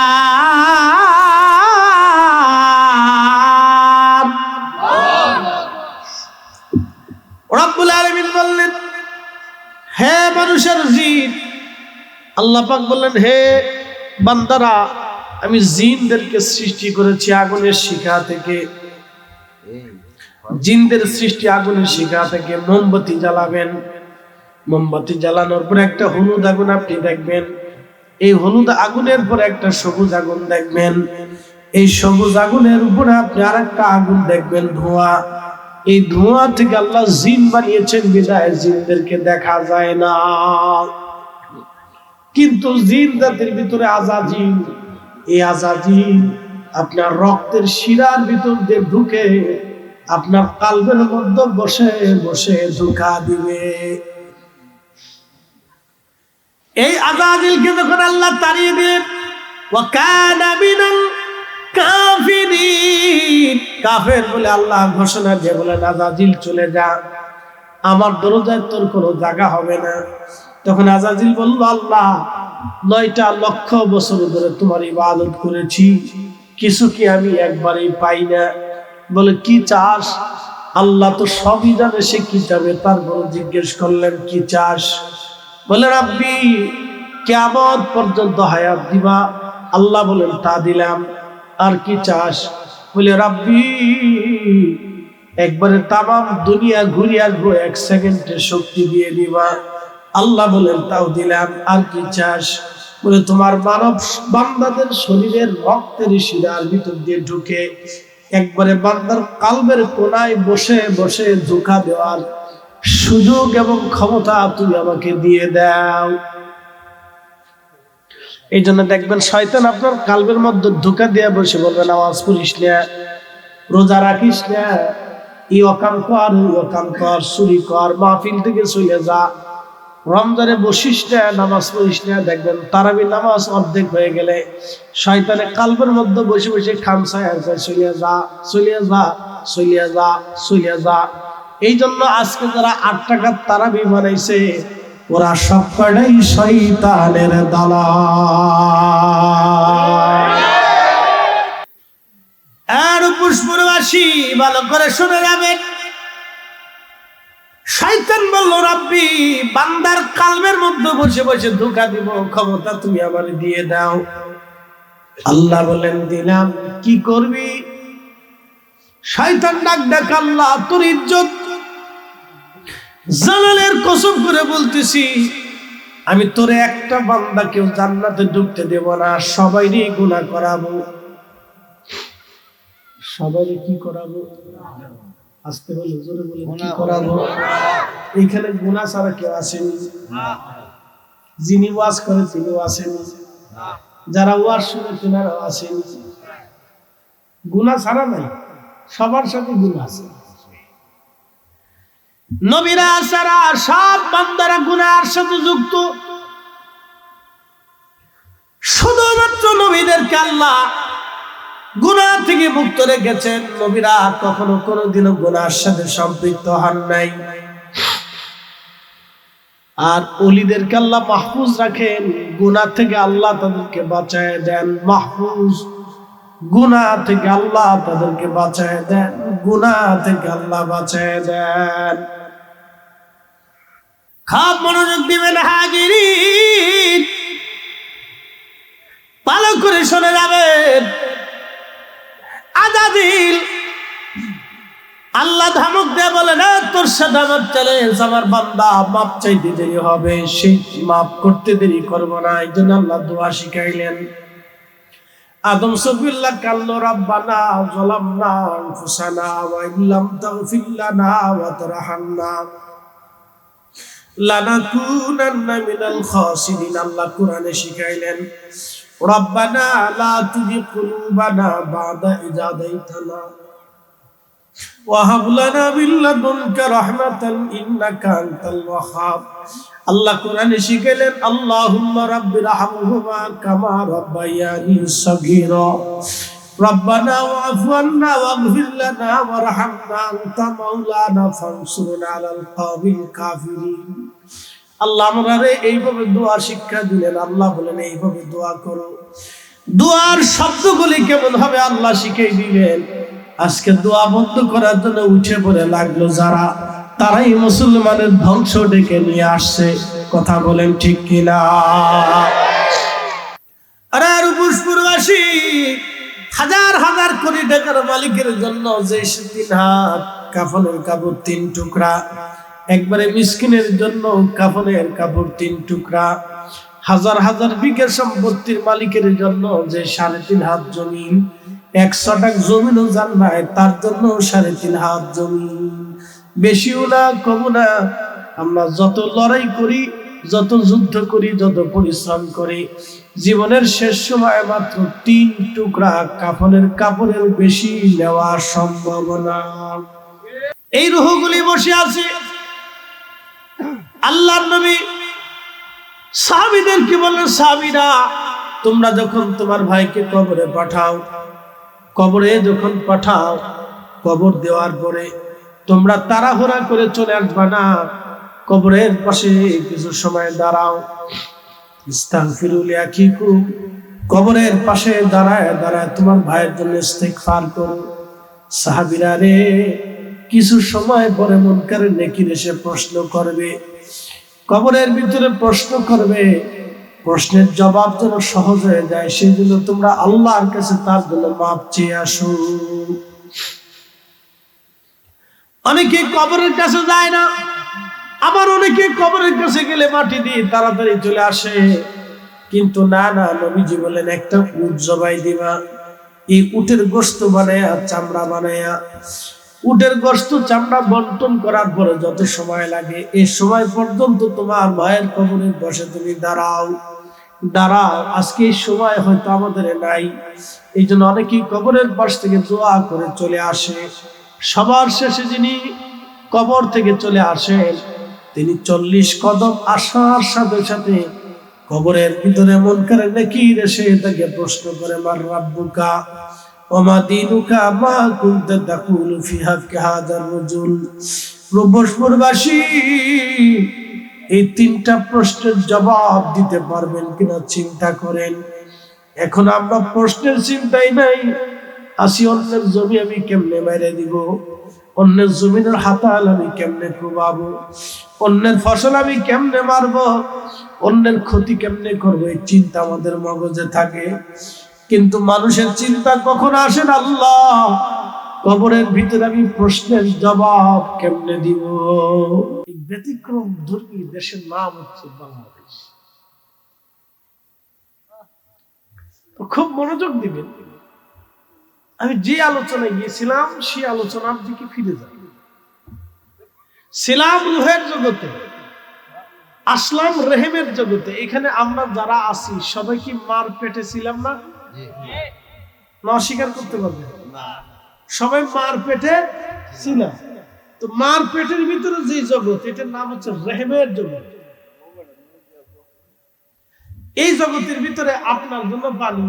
রব্বুল আলামিন বললেন হে মানুষের জিন, আল্লাহ পাক বললেন হে বান্দারা, আমি জিনদেরকে সৃষ্টি করেছি আগুনের শিখা থেকে। জিনদের সৃষ্টি আগুনের শিখা থেকে। মোমবাতি জ্বালাবেন, মোমবাতি জ্বালানোর পর একটা হলুদ আগুন আপনি দেখবেন, এই হলুদ আগুনের পর একটা সবুজ আগুন দেখবেন, এই সবুজ আগুনের উপরে আপনি আরেকটা আগুন দেখবেন ধোঁয়া। এই ধোঁয়া থেকে আল্লাহ জিন বানিয়েছেন বিধায় জিনদেরকে দেখা যায় না। কিন্তু জিন জাতির ভিতরে আজাজিল, এই আজাজিল আপনার রক্তের শিরার ভিতর দিয়ে ঢুকে আপনার কালবের মধ্যে বসে বসে ধোঁকা দিবে। এই আযাজিলকে যখন আল্লাহ তাড়িয়ে দিলেন, ওয়া কানা মিনাল কাফিরিন, কাফের বলে আল্লাহ ঘোষণা দিয়ে বলেন আযাজিল চলে যা, আমার দরজায় তোর কোনো জায়গা হবে না। তখন আযাজিল বলল, আল্লাহ 9টা লক্ষ বছর ধরে তোমার ইবাদত করেছি, কিছু কি আমি একবারেই পাই না? বলে কি চাস? আল্লাহ তো সবই জানে, সে কি চাবে তারপর জিজ্ঞেস করলেন কি চাস? বলে রাব্বি কিয়ামত পর্যন্ত হায়াত দিবা। আল্লাহ বলেন তা দিলাম। আর কি চাস? বলে রাব্বি একবারে তামাম দুনিয়া ঘুরে আসবো, 1 সেকেন্ডের শক্তি দিয়ে দিবা। আল্লাহ বলেন তাও দিলাম। আর কি চাস? বলে তোমার মানব বান্দাদের শরীরের রক্তের শিরার ভিতর দিয়ে ঢুকে একবারে বান্দার কালবের কোনায় বসে বসে ধোঁকা দেওয়ার সুযোগ এবং ক্ষমতা তুমি আমাকে দিয়ে দাও। এই জন্য দেখবেন শয়তান আপনার কালবের মধ্যে ধোঁকা দিয়ে বসে বলবে নামাজ পড়িস না, রোজা রাখিস না, এই অকাম কর, ওই অকাম কর, চুরি কর, মাহফিল থেকে চলে যা, রমজানে বসিস না, নামাজ পড়িস না। দেখবেন তারাবি নামাজ অর্ধেক হয়ে গেলে শয়তানে কালবের মধ্যে বসে বসে খামসায় আছে, চলিয়া যা, চলিয়া যা, চলিয়া যা, চলিয়া যা। এই জন্য আজকে যারা 8 টাকার তারাবি বানাইছে ওরা সবকটাই শয়তানের দালাল। আর পুষ্পবাসী ভালো করে শুনে যাবেন, শয়তান বলল রাব্বি বান্দার কালবের মধ্যে বসে বসে ধোঁকা দিব, ক্ষমতা তুমি আমারে দিয়ে দাও। আল্লাহ বলেন দিলাম। কি করবি? শয়তান ডাক আল্লাহ তোর ইজ্জত জালালের কসম করে বলতেছি, আমি তোরে একটা বান্দাকেও জান্নাতে ঢুকতে দেব না, সবাইরে গুনাহ করাবো। সবাইরে কি করাবো? আস্তে বলে জোরে বলে কি করাবো? এখানে গুনাহ ছাড়া কেউ আসেনি। যিনি ওয়াজ করে তিনিও আসেনি, যারা ওয়াজ শুনে তিনারাও আসেনি। গুনাহ ছাড়া নাই, সবার সাথে গুনাহ আছে। নবীরা ছাড়া সব বান্দারা গুনাহের সাথে যুক্ত। শুধুমাত্র নবীদেরকে আল্লাহ গুনাহ থেকে মুক্ত রেখেছেন। নবীরা কখনো কোনোদিনও গুনাহের সাথে সম্পৃক্ত হন নাই। আর ওলিদেরকে আল্লাহ মাহফুজ রাখেন, গুনাহ থেকে আল্লাহ তাদেরকে বাঁচায় দেন। মাহফুজ, গুনাহ থেকে আল্লাহ তাদেরকে বাঁচায় দেন, গুনাহ থেকে আল্লাহ বাঁচায় দেন। খুব মনোযোগ দিবেন হাজিরিন, ভালো করে শুনে যাবেন। আযাজিল আল্লাহ ধমক দিয়ে বলেন তোর সাথে আমার চ্যালেঞ্জ, আমার বান্দা মাপ চাইতে দেরি হবে, সেই মাপ করতে দেরি করবো না। এই জন্য আল্লাহ দোয়া শিখাইলেন। আদম সফিউল্লাহ কাল্লো রাব্বানা যালামনা আনফুসানা ওয়া ইল্লাম তাগফির লানা ওয়া তারহামনা লানাকুনান্না মিনাল খাসিরিন। আল্লাহ কোরআনে শিখাইলেন রাব্বানা লা তুযিগ কুলুবানা বা'দা ইয হাদাইতানা ওয়া হাব লানা মিন লাদুনকা রাহমাতান ইন্নাকা আনতাল ওয়াহ্হাব। আল্লাহ কোরআনে শিখাইলেন আল্লাহুম্মা রাব্বিরহামহুমা কামা রাব্বায়ানি সাগীরা রব্বানা ওয়া'ফু আন্না ওয়াগফির লানা ওয়ারহামনা আনতা মাওলানা ফানসুরনা আলাল কওমিল কাফিরিন। আল্লাহ আমারে এইভাবে দোয়া শিক্ষা দিলেন। আল্লাহ বলেন এইভাবে দোয়া করো। দোয়ার শব্দগুলি কেমন হবে আল্লাহ শিখিয়ে দিলেন। আজকে দোয়া বন্ধ করার জন্য উঠে পড়ে লাগলো যারা, তারাই মুসলমানের ধ্বংস ডেকে নিয়ে আসছে। কথা বলেন ঠিক কিনা? আরে রূপসপুরবাসী হাজার হাজার কোটি টাকার মালিকের জন্য যে 3 হাত কাফনের কাপড় 3 টুকরা, একবারে মিসকিনের জন্য কাফনের কাপড় 3 টুকরা, হাজার হাজার বিঘা সম্পত্তির মালিকের জন্য যে 3.5 হাত জমি, 100 টাকা জমিনও জান্নায় তার জন্য 3.5 হাত জমি। বেশিও না কমও না। আমরা যত লড়াই করি, যত যুদ্ধ করি, যত পরিশ্রম করি, জীবনের শেষ সময় মাত্র 3 টুকরা কাফনের কাপড়ের বেশি নেওয়া সম্ভব না। এই রূহগুলি বসে আছে। আল্লাহর নবী সাহাবীদের কি বললেন, সাহাবীরা তোমরা যখন তোমার ভাইকে কবরে পাঠাও, কবরে যখন পাঠাও, কবর দেওয়ার পরে তোমরা তাড়াহুড়া করে চলে আসবা না, কবরের পাশে কিছু সময় দাঁড়াও। ইস্তাগফিরু লিআখিকুম, কবরের পাশে দাঁড়ায় দাঁড়ায় তোমার ভাইয়ের জন্য ইস্তিগফার করো। সাহাবীরা রে কিছু সময় পরে মুনকার নেকির এসে প্রশ্ন করবে, কবরের ভিতরে প্রশ্ন করবে, প্রশ্নের জবাব যেন সহজ হয়ে যায় সেই জন্য তোমরা আল্লাহর কাছে তার জন্য মাপ চেয়ে আসো। অনেকে কবরের কাছে যায় না, আবার অনেকে কবরের কাছে গেলে মাটি দিয়ে তাড়াতাড়ি চলে আসে। কিন্তু না না, নবীজি বলেন একটা উট জবাই দিবা, এই উটের গোশত বানায়া, চামড়া বানায়া, উটের গোশত চামড়া বন্টন করার পরে যত সময় লাগে এই সময় পর্যন্ত তোমার ভাইয়ের কবরের বসে তুমি দাঁড়াও দাঁড়াও। আজকে এই সময় হয়তো আমাদের নাই, এই জন্য অনেকেই কবরের পাশ থেকে দোয়া করে চলে আসে। সবার শেষে যিনি কবর থেকে চলে আসেন তিনি 40 কদম আসার সাথে সাথে কবরের ভিতরে মুনকার নাকির এসে তাকে প্রশ্ন করে, মার রাব্বুকা ওমা দীনুকা মা কুনতা তাকুলু ফি হাক্কি হাযার রাজুল। রূপসপুরবাসী এই 3টা প্রশ্নের জবাব দিতে পারবেন কিনা চিন্তা করেন। এখন আমরা প্রশ্নের চিন্তাই নাই, আসি অন্যের জমি আমি কেমনে মেরে দিব, অন্যের জমিনের হাতাল আমি কেমনে কুবাবো, অন্যের ফসল আমি কেমনে মারবো, অন্যের ক্ষতি কেমনে করবো, এই চিন্তা আমাদের মগজে থাকে। কিন্তু মানুষের চিন্তা কখন আসেন, আল্লাহ কবরের ভিতরে আমি প্রশ্নের জবাব কেমনে দিব। এই ব্যতিক্রম ধর্মী দেশের নাম হচ্ছে বাংলাদেশ। তো খুব মনোযোগ দিবেন। আমি যে আলোচনায় গিয়েছিলাম সেই আলোচনার দিকে ফিরে যাই। ছিলাম রুহের জগতে, আসলাম রেহেমের জগতে। এখানে আমরা যারা আছি সবাই কি মার পেটে ছিলাম না? না অস্বীকার করতে পারবেন? সবাই মার পেটে ছিলাম। তো মার পেটের ভিতরে যে জগৎ, এটার নাম হচ্ছে রেহেমের জগৎ। এই জগতের ভিতরে আপনার জন্য পানি,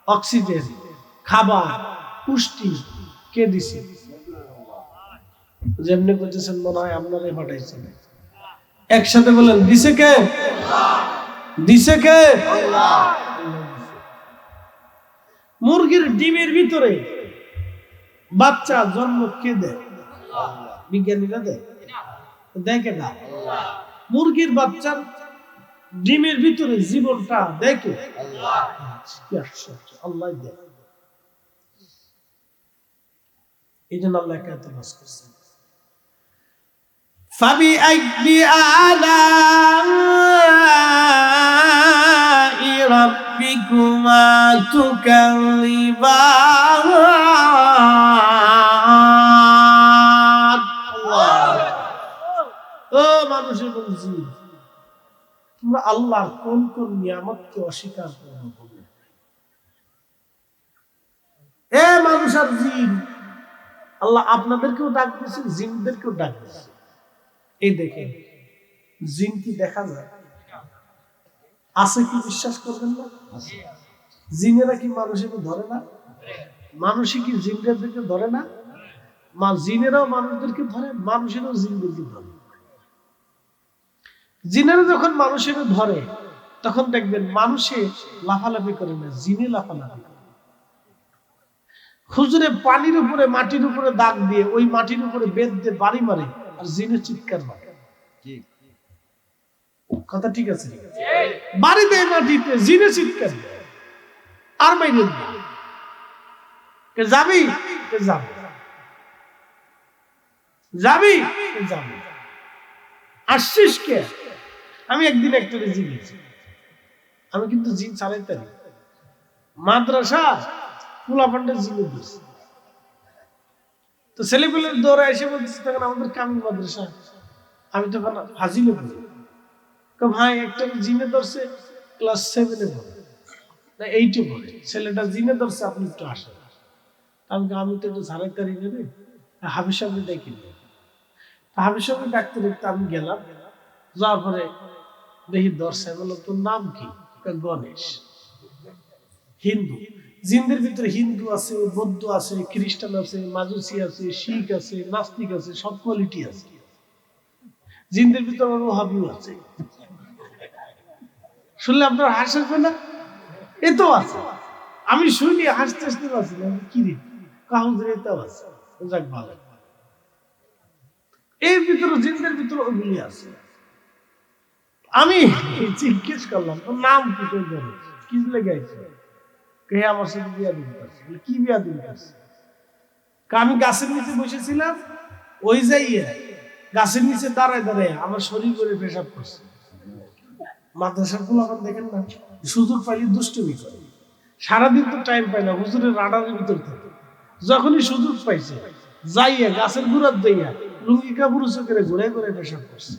অক্সিজেন, খাবার, পুষ্টি কে দিছে? যেমনি করতেছেন মনে হয় আপনারাই পাঠাইছেন। একসাথে বলেন, দিছে কে? দিছে কে? মুরগির ডিমের ভিতরে বাচ্চা জন্ম কে দেয়? বিজ্ঞানীরা দেয়? দেখে না। মুরগির বাচ্চার ডিমের ভিতরে জীবনটা দেখে আল্লাহ দেয়। এই জন্য আল্লাহ এত বাস করছেন। فبأي آلاء ربكما تكذبان। ও মানুষ এবং জিন, তোমরা আল্লাহর কোন কোন নিয়ামতকে অস্বীকার করো? এ মানুষ আর জিন, আল্লাহ আপনাদেরকেও ডাক দিয়েছে, জিনদেরকেও ডাক দিয়েছে। এই দেখেন, জিন কি দেখা যায়? আছে কি বিশ্বাস করবেন না? জিনেরা কি মানুষকে ধরে না? মানুষই কি জিনদেরকে ধরে না? জিনেরাও মানুষদেরকে ধরে, মানুষেরও জিনদেরকে ধরে। জিনেরা যখন মানুষের ধরে তখন দেখবেন মানুষে লাফালাফি করে না, জিনে লাফালাফি করে। হুজুরে পানির উপরে মাটির উপরে দাগ দিয়ে ওই মাটির উপরে বেদ দিয়ে বাড়ি মারে, আর জিনে চিৎকার মারে। কথা ঠিক আছে? বাড়ি দেয় মাটিতে, জিনে চিৎকার আর মাইরে কে যাবি, কে যাবি, যাবি, কে যাবি, আসছিস কে? আমি একদিন একটা জিনিয়েছি, আমি কিন্তু জিন চালাইতে পারি। মাদ্রাসা পোলাপান্ডের জিনে দিয়েছি। তো ছেলেপেলের দৌড়া এসে বলতেছে তখন আমাদের কামিল মাদ্রাসা, আমি তখন হাজিলে পড়ি। ভাই একটা জিনে ধরছে, ক্লাস 7-এ পড়ে না 8-এ পড়ে, ছেলেটা জিনে ধরছে, আপনি একটু আসেন। আমি তো একটু ঝাড়াইতারি নেবে, হাফিজ সাহেব দেখি। হাফিজ সাহেব ডাকতে দেখতে আমি গেলাম, যাওয়ার পরে দেখি দর্শন বলল তোর নাম কি? গণেশ। হিন্দু। জিনদের ভিতরে হিন্দু আছে, বৌদ্ধ আছে, খ্রিস্টান আছে, মাজুসি আছে, শিখ আছে, নাস্তিক আছে, সব কোয়ালিটি আছে। জিনদের ভিতরে ওহাবিও আছে। শুনলে আপনার হাসবে না? এত আছে। আমি শুনি হাসতে হাসতে পারছিলাম, কি রে কাহুজের এটাও আছে। যাক ভালো। এর ভিতরে জিনদের ভিতরে ওগুলি আছে। আমি জিজ্ঞেস করলাম তোর নাম কি? তোর গণেশ। কি লেগাইছে? কে আমার সাথে বিয়া দিতে পারছে। কি বিয়া দিতে পারছে? আমি গাছের নিচে বসেছিলাম, ওই যাইয়া গাছের নিচে দাঁড়ায় দাঁড়ায় আমার শরীর করে পেশাব করছে। মাদ্রাসার পোলাপান দেখেন না, সুযোগ পাইলে দুষ্টুমি করে। সারাদিন তো টাইম পাই না, হুজুরের রাডারের ভিতর থাকে। যখনই সুযোগ পাইছে যাইয়া গাছের গুড়ার দইয়া লুঙ্গি কাপড় চোখে ঘুরে ঘুরে পেশাব করছে।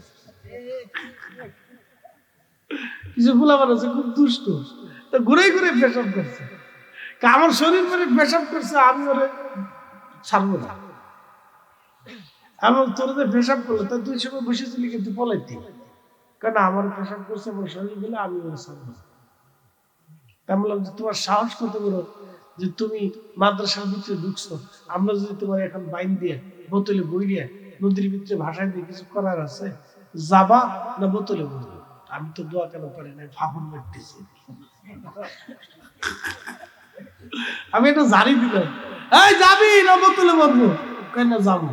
কিছু পোলাপান আছে খুব দুষ্ট, তো ঘুরে ঘুরে পেশাব করছে। আমার শরীর করে পেশাব করছে, আমি ওরে ছাড়বো না। এবং তোর যে পেশাব করলো তা তুই সময় বসেছিলি কিন্তু পলাইতি, কারণ আমার পেশাব করছে আমার শরীর গেলে আমি ওরে ছাড়বো না। আমি বললাম যে তোমার সাহস কত বড় যে তুমি মাদ্রাসার ভিতরে ঢুকছো, আমরা যদি তোমার এখন বাইন দিয়ে বোতলে বই দিয়ে নদীর ভিতরে ভাষায় দিয়ে কিছু করার আছে, যাবা না বোতলে বলবো? আমি তো দোয়া কেন পারি না, ফাফন মারতেছি। আমি এটা জানি দিলাম, এই যাবি না বোতলে বলবো? কেন যাবো,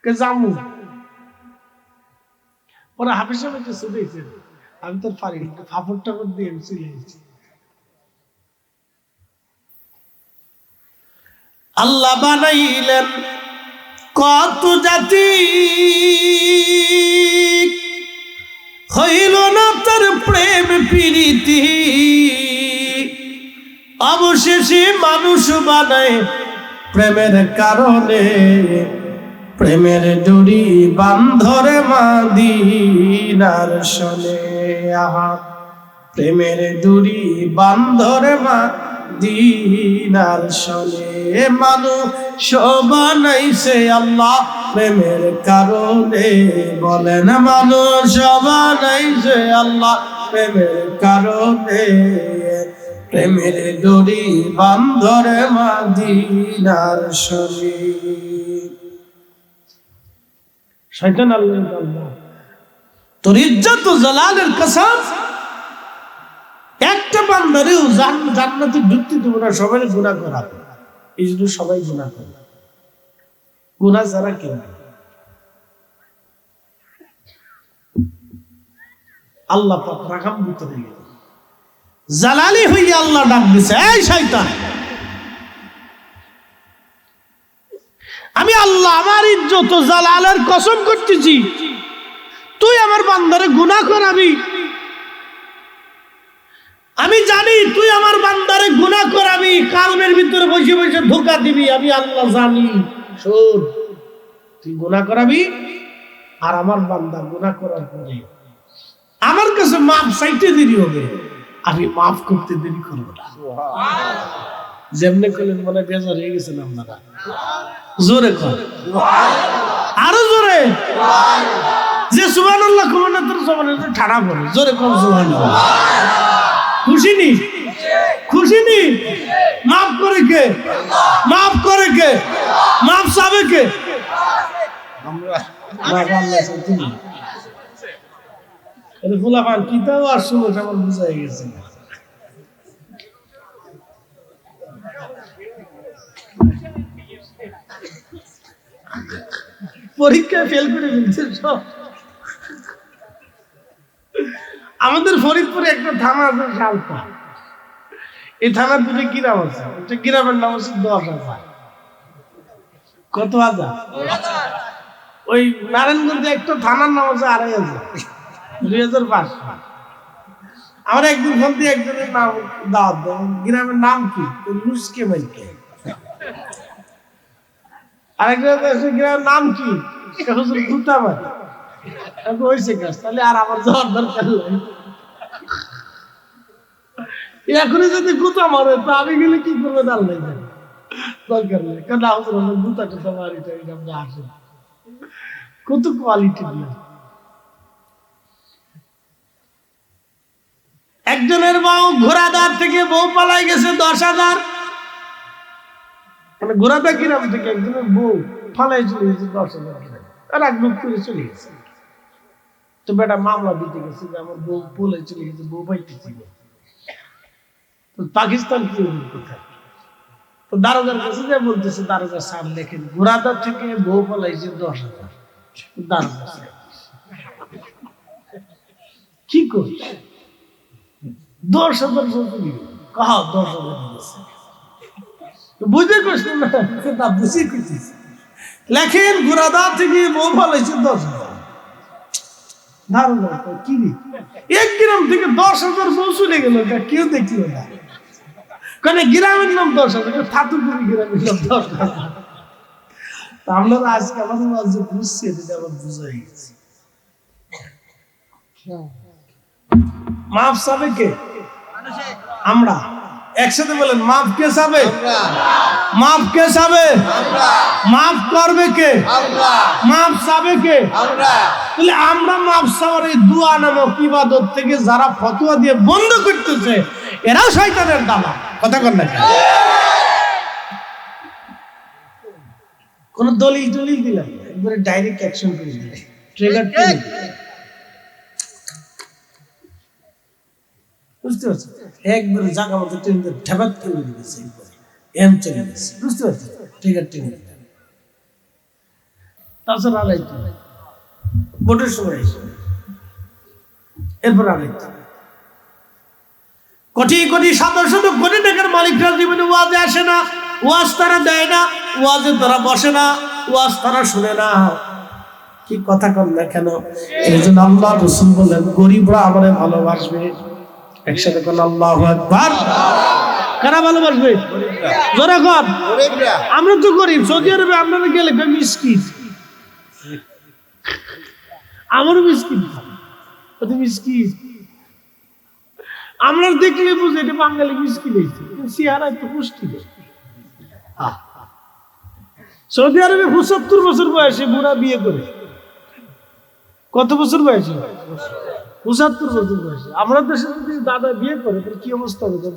কে যাবো। ওরা হাফিজ সাহেব একটা শুনেছে, আমি তোর পারি ফাফড় টাফড় দিয়ে আমি চলে গেছি। আল্লাহ বানাইলেন কত জাতি, হইল না তার প্রেম প্রীতি, অবশেষে মানুষ বানায় প্রেমের কারণে। প্রেমের ডুরি বান্ধরে মাদিনার শোনে, আহা প্রেমের ডুরি বান্ধরে মাদিনার শোনে। মানুষ বানাইছে আল্লাহ প্রেমের কারণে, বলেন মানুষ বানাইছে আল্লাহ প্রেমের কারণে। প্রেমের ডুরি বান্ধরে মাদিনার শোনে। শয়তান আল্লাহ তোর ইজ্জত ও জালালের কসম, একটা বান্দারেও জান্নাতে ঢুকতে দেবো না, সবাই গুনাহ করাবে। এই জন্য সবাই গুনাহ করে, গুনাহ যারা কেউ আল্লাহ পাক রাগান্বিত হয়ে গেল। জালালি হইয়া আল্লাহ ডাক দিছে, এই শয়তান, আমি আল্লাহ আমার ইজ্জত ও জালালের কসম করতেছি, তুই আমার বান্দারে গুনাহ করাবি। আমি জানি তুই আমার বান্দারে গুনাহ করাবি, কালবের ভিতরে বসে বসে ধোঁকা দিবি, আমি আল্লাহ জানি। শোন, তুই গুনাহ করাবি, আর আমার বান্দা গুনাহ করার পরে আমার কাছে মাফ চাইতে দেরি হবে, আমি মাফ করতে দেরি করবো না। যেমনে করলেন মনে বেজার হয়ে গেছেন আপনারা, জোরে কর, আরো জোরে, যে সুবহানাল্লাহ কমনে তোর জবানে ঠাড়া পড়ে, জোরে কর সুবহানাল্লাহ। খুশি নি? খুশি নি? মাফ করে কে? মাফ করে কে? মাফ চাবে কে? আমরা। আল্লাহ তুমি এটা ফুলাফান কিতাব আর শুনো আমার বুঝা হয়ে গেছে। পরীক্ষায় ফেল করে ফেলছে সব। আমাদের ফরিদপুরে একটা থানা আছে শালপা, এই থানার দুটো গ্রাম আছে, একটা গ্রামের নাম হচ্ছে 10,000। কত হাজার? ওই নারায়ণগঞ্জে একটা থানার নাম আছে 2,500, 2,500। আমরা একদিন ফোন দিয়ে একজনের নাম দাওয়াত দেয়, গ্রামের নাম কি? লুসকে মাইকে। আরেকজন গ্রামের নাম কি? গুতাবাড়ি। হয়েছে কাজ, তাহলে আর আমার যাওয়ার দরকার নেই। এখনই যদি গুতা মারে তো আমি গেলে কি করবে তার নাই দরকার নেই, কারণ গুতা টুতা মারি আমরা আসে কত কোয়ালিটি। একজনের বউ ঘোড়াদার থেকে বউ পালাই গেছে 10,000, মানে ঘোড়াদা গ্রাম থেকে একজনের বউ পালাই চলে গেছে 10,000, আর এক লোক করে চলে গেছে। তো বেটা মামলা দিতে গেছে যে আমার বউ পলাই চলে গেছে, বউ পাইতেছি না। তো পাকিস্তান কি কোথায়? তো দারোগার কাছে যে বলতেছে, দারোগা স্যার লেখেন ঘোড়াদা থেকে বউ পালাইছে 10,000। দারোগা কি করছে? 10,000 কাহা 10,000 বুঝে করছে না, বুঝে করতেছে। লেখেন ঘোড়াদা থেকে বউ পালাইছে 10,000। দারোগা কি রে, এক গ্রাম থেকে 10,000 বউ চলে গেল, কেউ দেখলো না। কারণ গ্রামের নাম 10,000, থাতুপুরি গ্রামের নাম 10,000। আপনারা আজকে আমাদের মাঝে বুঝছে, এটা আমার বোঝা হয়ে গেছে। মাফ চাবে কে? আমরা। একসাথে বলেন, মাফ কে চাবে? মাফ কে চাবে? মাফ করবে কে? মাফ চাবে কে? তাহলে আমরা মাফ চাওয়ার এই দুয়া নামক ইবাদত থেকে যারা ফতোয়া দিয়ে বন্ধ করতেছে, এরাও শয়তানের দালা। কথা কর না, কোন দলিল টলিল দিলাম, একবারে ডাইরেক্ট অ্যাকশন করে দিলে, ট্রিগার করে বুঝতে পারছেন? একবারে জায়গা মতো ট্রেনদের ঠেবাত করে দিয়েছে, এম চলে গেছে। বুঝতে পারছেন? ট্রিগার টেনে তাছাড়া আড়াইতে ভোটের সময় এরপর আড়াইতে কোটি কোটি শত শত কোটি টাকার মালিকরা জীবনে ওয়াজে আসে না, ওয়াজ তারা দেয় না, ওয়াজে তারা বসে না, ওয়াজ তারা শুনে না। কি কথা কর না কেন? এই জন্য আল্লাহ রাসূল বলেন, গরিবরা আমারে ভালোবাসবে। একসাথে কোন আল্লাহু আকবার। কারা ভালোবাসবে? জোরে কর। আমরা তো গরিব। সৌদি আরবে আপনারা গেলে মিসকিন, আমারও মিসকিন, মিসকিন। আমরা দেখলে বুঝে এটা বাঙালি মিসকিন হয়েছে, চেহারা একটু পুষ্টি। সৌদি আরবে 75 বছর বয়সে বুড়া বিয়ে করে। কত বছর বয়সে? 75 বছর বয়সে। আমরা দেশে যদি দাদা বিয়ে করে তাহলে কি অবস্থা হবে?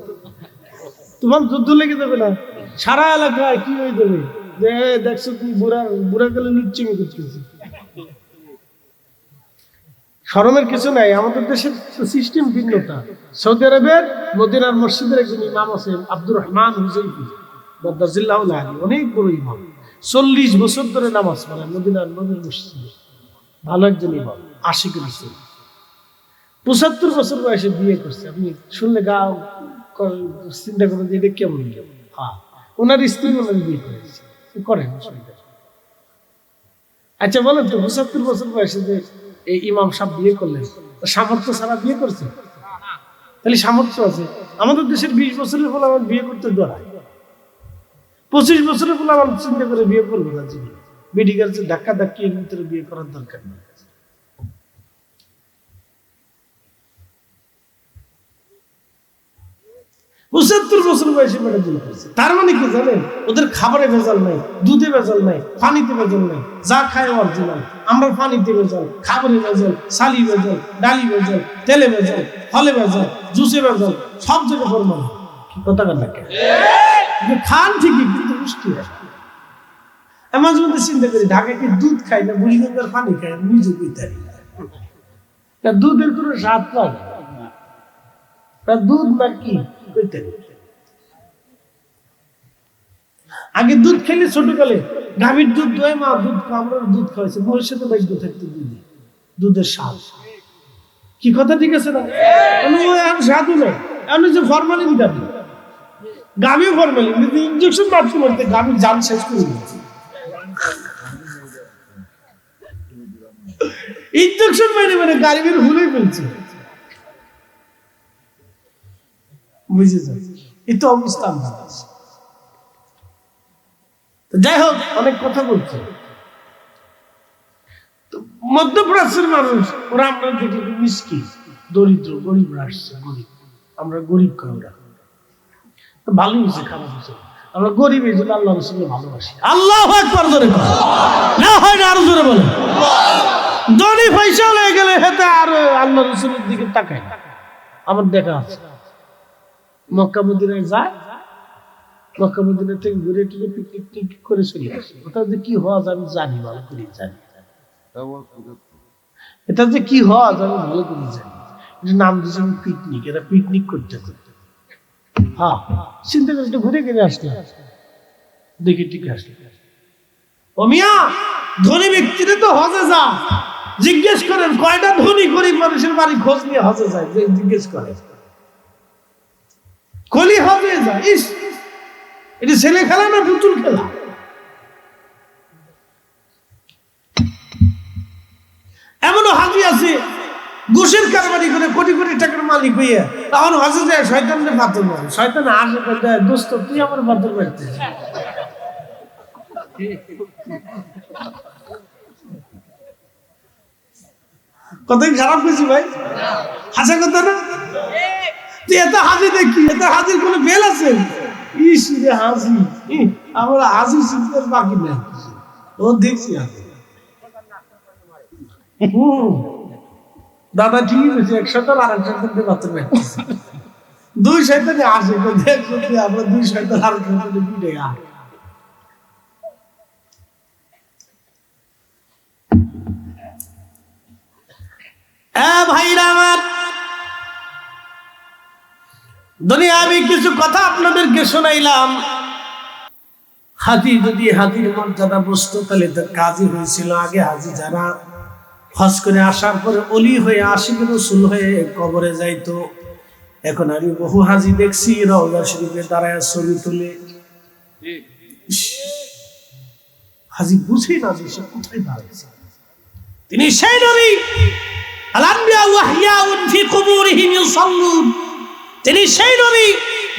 তোমার যুদ্ধ লেগে যাবে না? সারা এলাকায় কি হয়ে যাবে যে দেখছো তুমি বুড়া গেলে নিচ্ছিমি করতেছি। শরমের কিছু নাই। আমাদের দেশের সিস্টেম ভিন্নতা। সৌদি আরবের মদিনার মসজিদের একজন ইমাম আছেন, আব্দুর রহমান হুজাইফি বদাজিল্লাহু আলাইহি, অনেক বড় ইমাম। 40 বছর ধরে নামাজ পড়েন মদিনার নবীর মসজিদে। ভালো একজন ইমাম, আশিক রাসূল। 75 বছর বয়সে বিয়ে করছে। আপনি শুনলে গাও চিন্তা করেন যে এটা কেমন? হ্যাঁ, ওনার স্ত্রী ওনার বিয়ে করেছে। করেন অসুবিধা। আচ্ছা বলেন তো, 75 বছর বয়সে যে এই ইমাম সাহেব বিয়ে করলেন, সামর্থ্য ছাড়া বিয়ে করছে? তাহলে সামর্থ্য আছে। আমাদের দেশের 20 বছরের ফলে আমার বিয়ে করতে ডরায়। 25 বছরের ফলে আমার চিন্তা করে বিয়ে করবো না। জীবনে বিডি গার্লসের ধাক্কা ধাক্কি এর ভিতরে বিয়ে করার দরকার নেই। 75 বছর বয়সে মেয়েটা বিয়ে করছে। তার মানে কি জানেন? ওদের খাবারে ভেজাল নাই, দুধে ভেজাল নাই, পানিতে ভেজাল নাই, যা খায় অরিজিনাল। আমরা পানিতে ভেজাল, খাবারে ভেজাল, সালি ভেজাল, ডালি ভেজাল, তেলে ভেজাল, ফলে ভেজাল, জুসে ভেজাল, সব জায়গায় ফরমান। কি কথা না কেন? খান ঠিকই, কিন্তু পুষ্টি হয়। মাঝে মধ্যে চিন্তা করি, ঢাকায় কি দুধ খাই না বুড়িগঙ্গার পানি খাই? নিজে কইতে পারি দুধের কোনো স্বাদ পাই না। দুধ না কি কইতে। আগে দুধ খেলে ছোটকালে গাভীর দুধ দোয়, মা দুধ আমরা দুধ খাওয়াইছে, বউয়ের সাথে বাইক থাকতো দুধের স্বাদ। কি কথা ঠিক আছে না? স্বাদও নেই। এমন যে ফরমালিন গাভী, গাভী ফরমালিন ইনজেকশন মারতে মারতে গাভীর জান শেষ করে দিয়েছে। ইনজেকশন মেরে মেরে গাড়ির হুলেই ফেলছে। বুঝেছেন? এই তো অবস্থা। যাই হোক, অনেক কথা বলছে। মধ্যপ্রাচ্যের মানুষ, ওরা আমরা দেখি মিসকিন, দরিদ্র, গরিব আসছে, গরিব। আমরা গরিব খাই, ওরা ভালো হয়েছে, খারাপ হয়েছে। আমরা গরিব এই জন্য আল্লাহ রসুলকে ভালোবাসি। আল্লাহু আকবার জোরে না হয় না, আরো জোরে বলে। ধনী পয়সা হয়ে গেলে হেতে আর আল্লাহ রসুলের দিকে তাকায় না। আমার দেখা আছে, মক্কা মদিনায় যায়, মক্কা মদিনা থেকে ঘুরে টুরে পিকনিক করে চলে আসে। ওটা যে কি হজ আমি জানি, ভালো করে জানি, এটা যে কি হজ আমি ভালো করে জানি। এটা নাম দিয়েছে পিকনিক, এরা পিকনিক করতে করতে হ্যাঁ চিন্তা করে ঘুরে ঘুরে আসলে দেখি ঠিক আসলে। ও মিয়া, ধনী ব্যক্তিরা তো হজে যা, জিজ্ঞেস করেন কয়টা ধনী গরিব মানুষের বাড়ি খোঁজ নিয়ে হজে যায়, জিজ্ঞেস করে কলি হজে যায়। ইস, এটা ছেলে খেলা না পুতুল খেলা? এমনও হাজি আছে ঘুষের কারবারি করে কোটি কোটি টাকার মালিক হইয়া তখন হজে যায় শয়তানকে পাথর মারে। শয়তান আসে দেয়, দোস্ত তুই আমার পাথর মারতে, কতই খারাপ হয়েছি ভাই, হাসা কথা না? তুই এত হাজি দেখি, এত হাজির কোন বেল আছে? ইস রে হাজি, আমরা হাজি শিখতে বাকি নাই, ও দেখছি দাদা ঠিকই বলছি, এক শয়তান আর এক শয়তানকে পাথর মারতেছে, দুই শয়তানে আসে, দেখো আমরা দুই শয়তান আর এক শয়তানে পিঠে গা। ভাইরা আমার, দুনিয়া আমি কিছু কথা আপনাদেরকে শোনাইলাম। হাজি যদি হাজির মর্যাদা বুঝতো তাহলে তো কাজী হয়েছিল আগে। হাজি যারা হজ করে আসার পরে অলি হয়ে আশিক রাসূল হয়ে কবরে যাইতো, এখন আমি বহু হাজি দেখছি রওজা শরীফে দাঁড়ায় ছবি তুলে। হাজি বুঝেই না যে সে কোথায় দাঁড়াইছে। তিনি সেই নবী, আল-আনবিয়া ওয়া আহইয়াউন ফি কুবুরিহিম ইউসাল্লুন। তিনি সেই নবী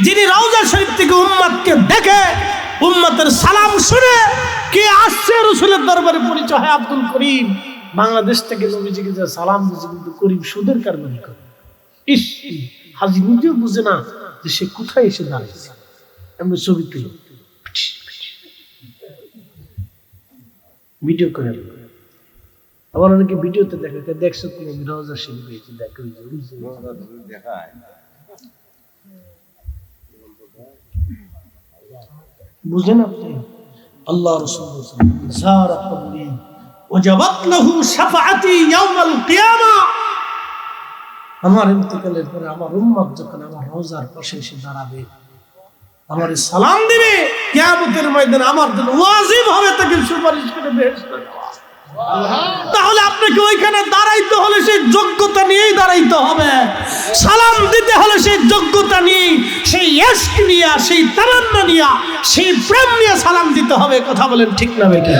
যিনি রওজা শরীফ থেকে উম্মতকে দেখে উম্মতের সালাম শুনে কে আসছে রাসূলের দরবারে পরিচয় হয় আব্দুল করিম। বাংলাদেশ থেকে নবীজিকে যে সালাম দিয়েছে কিন্তু করিম সুদের কারবারি করে। ইস, হাজি নিজেও বুঝে না যে সে কোথায় এসে দাঁড়িয়েছে। আমি ছবি তুলি, ভিডিও করে, আবার অনেকে ভিডিওতে দেখে, দেখছো তুমি রওজা শরীফ গেছি, দেখো বুঝেন আপনি? আল্লাহ রাসূল যারা কবরি ওয়াজাবাত লাহু শাফাআতি ইয়াউমাল কিয়ামা। আমার ইন্তেকালের পরে আমার উম্মত যখন আমার রওজার পাশে এসে দাঁড়াবে, আমার সালাম দিবে, কিয়ামতের ময়দানে আমার জন্য ওয়াজিব হবে তাকে সুপারিশ করে বেহেশতে যাওয়া। তাহলে আপনাকে ওইখানে দাঁড়াইতে হলে সেই যোগ্যতা নিয়েই দাঁড়াইতে হবে, সালাম দিতে হলে সেই যোগ্যতা নিয়ে, সেই ইশক নিয়ে, সেই তামান্না নিয়ে, সেই প্রেম নিয়ে সালাম দিতে হবে। কথা বলেন ঠিক না বেটি?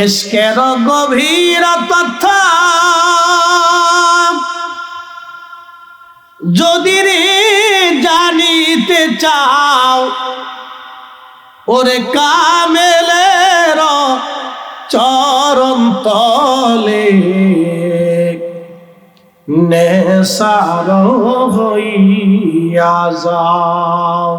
ইশকের গভীরতা যদি রে জানিতে চাও, ওরে কামেলের চরণ তলে নেশার হইয়া যাও।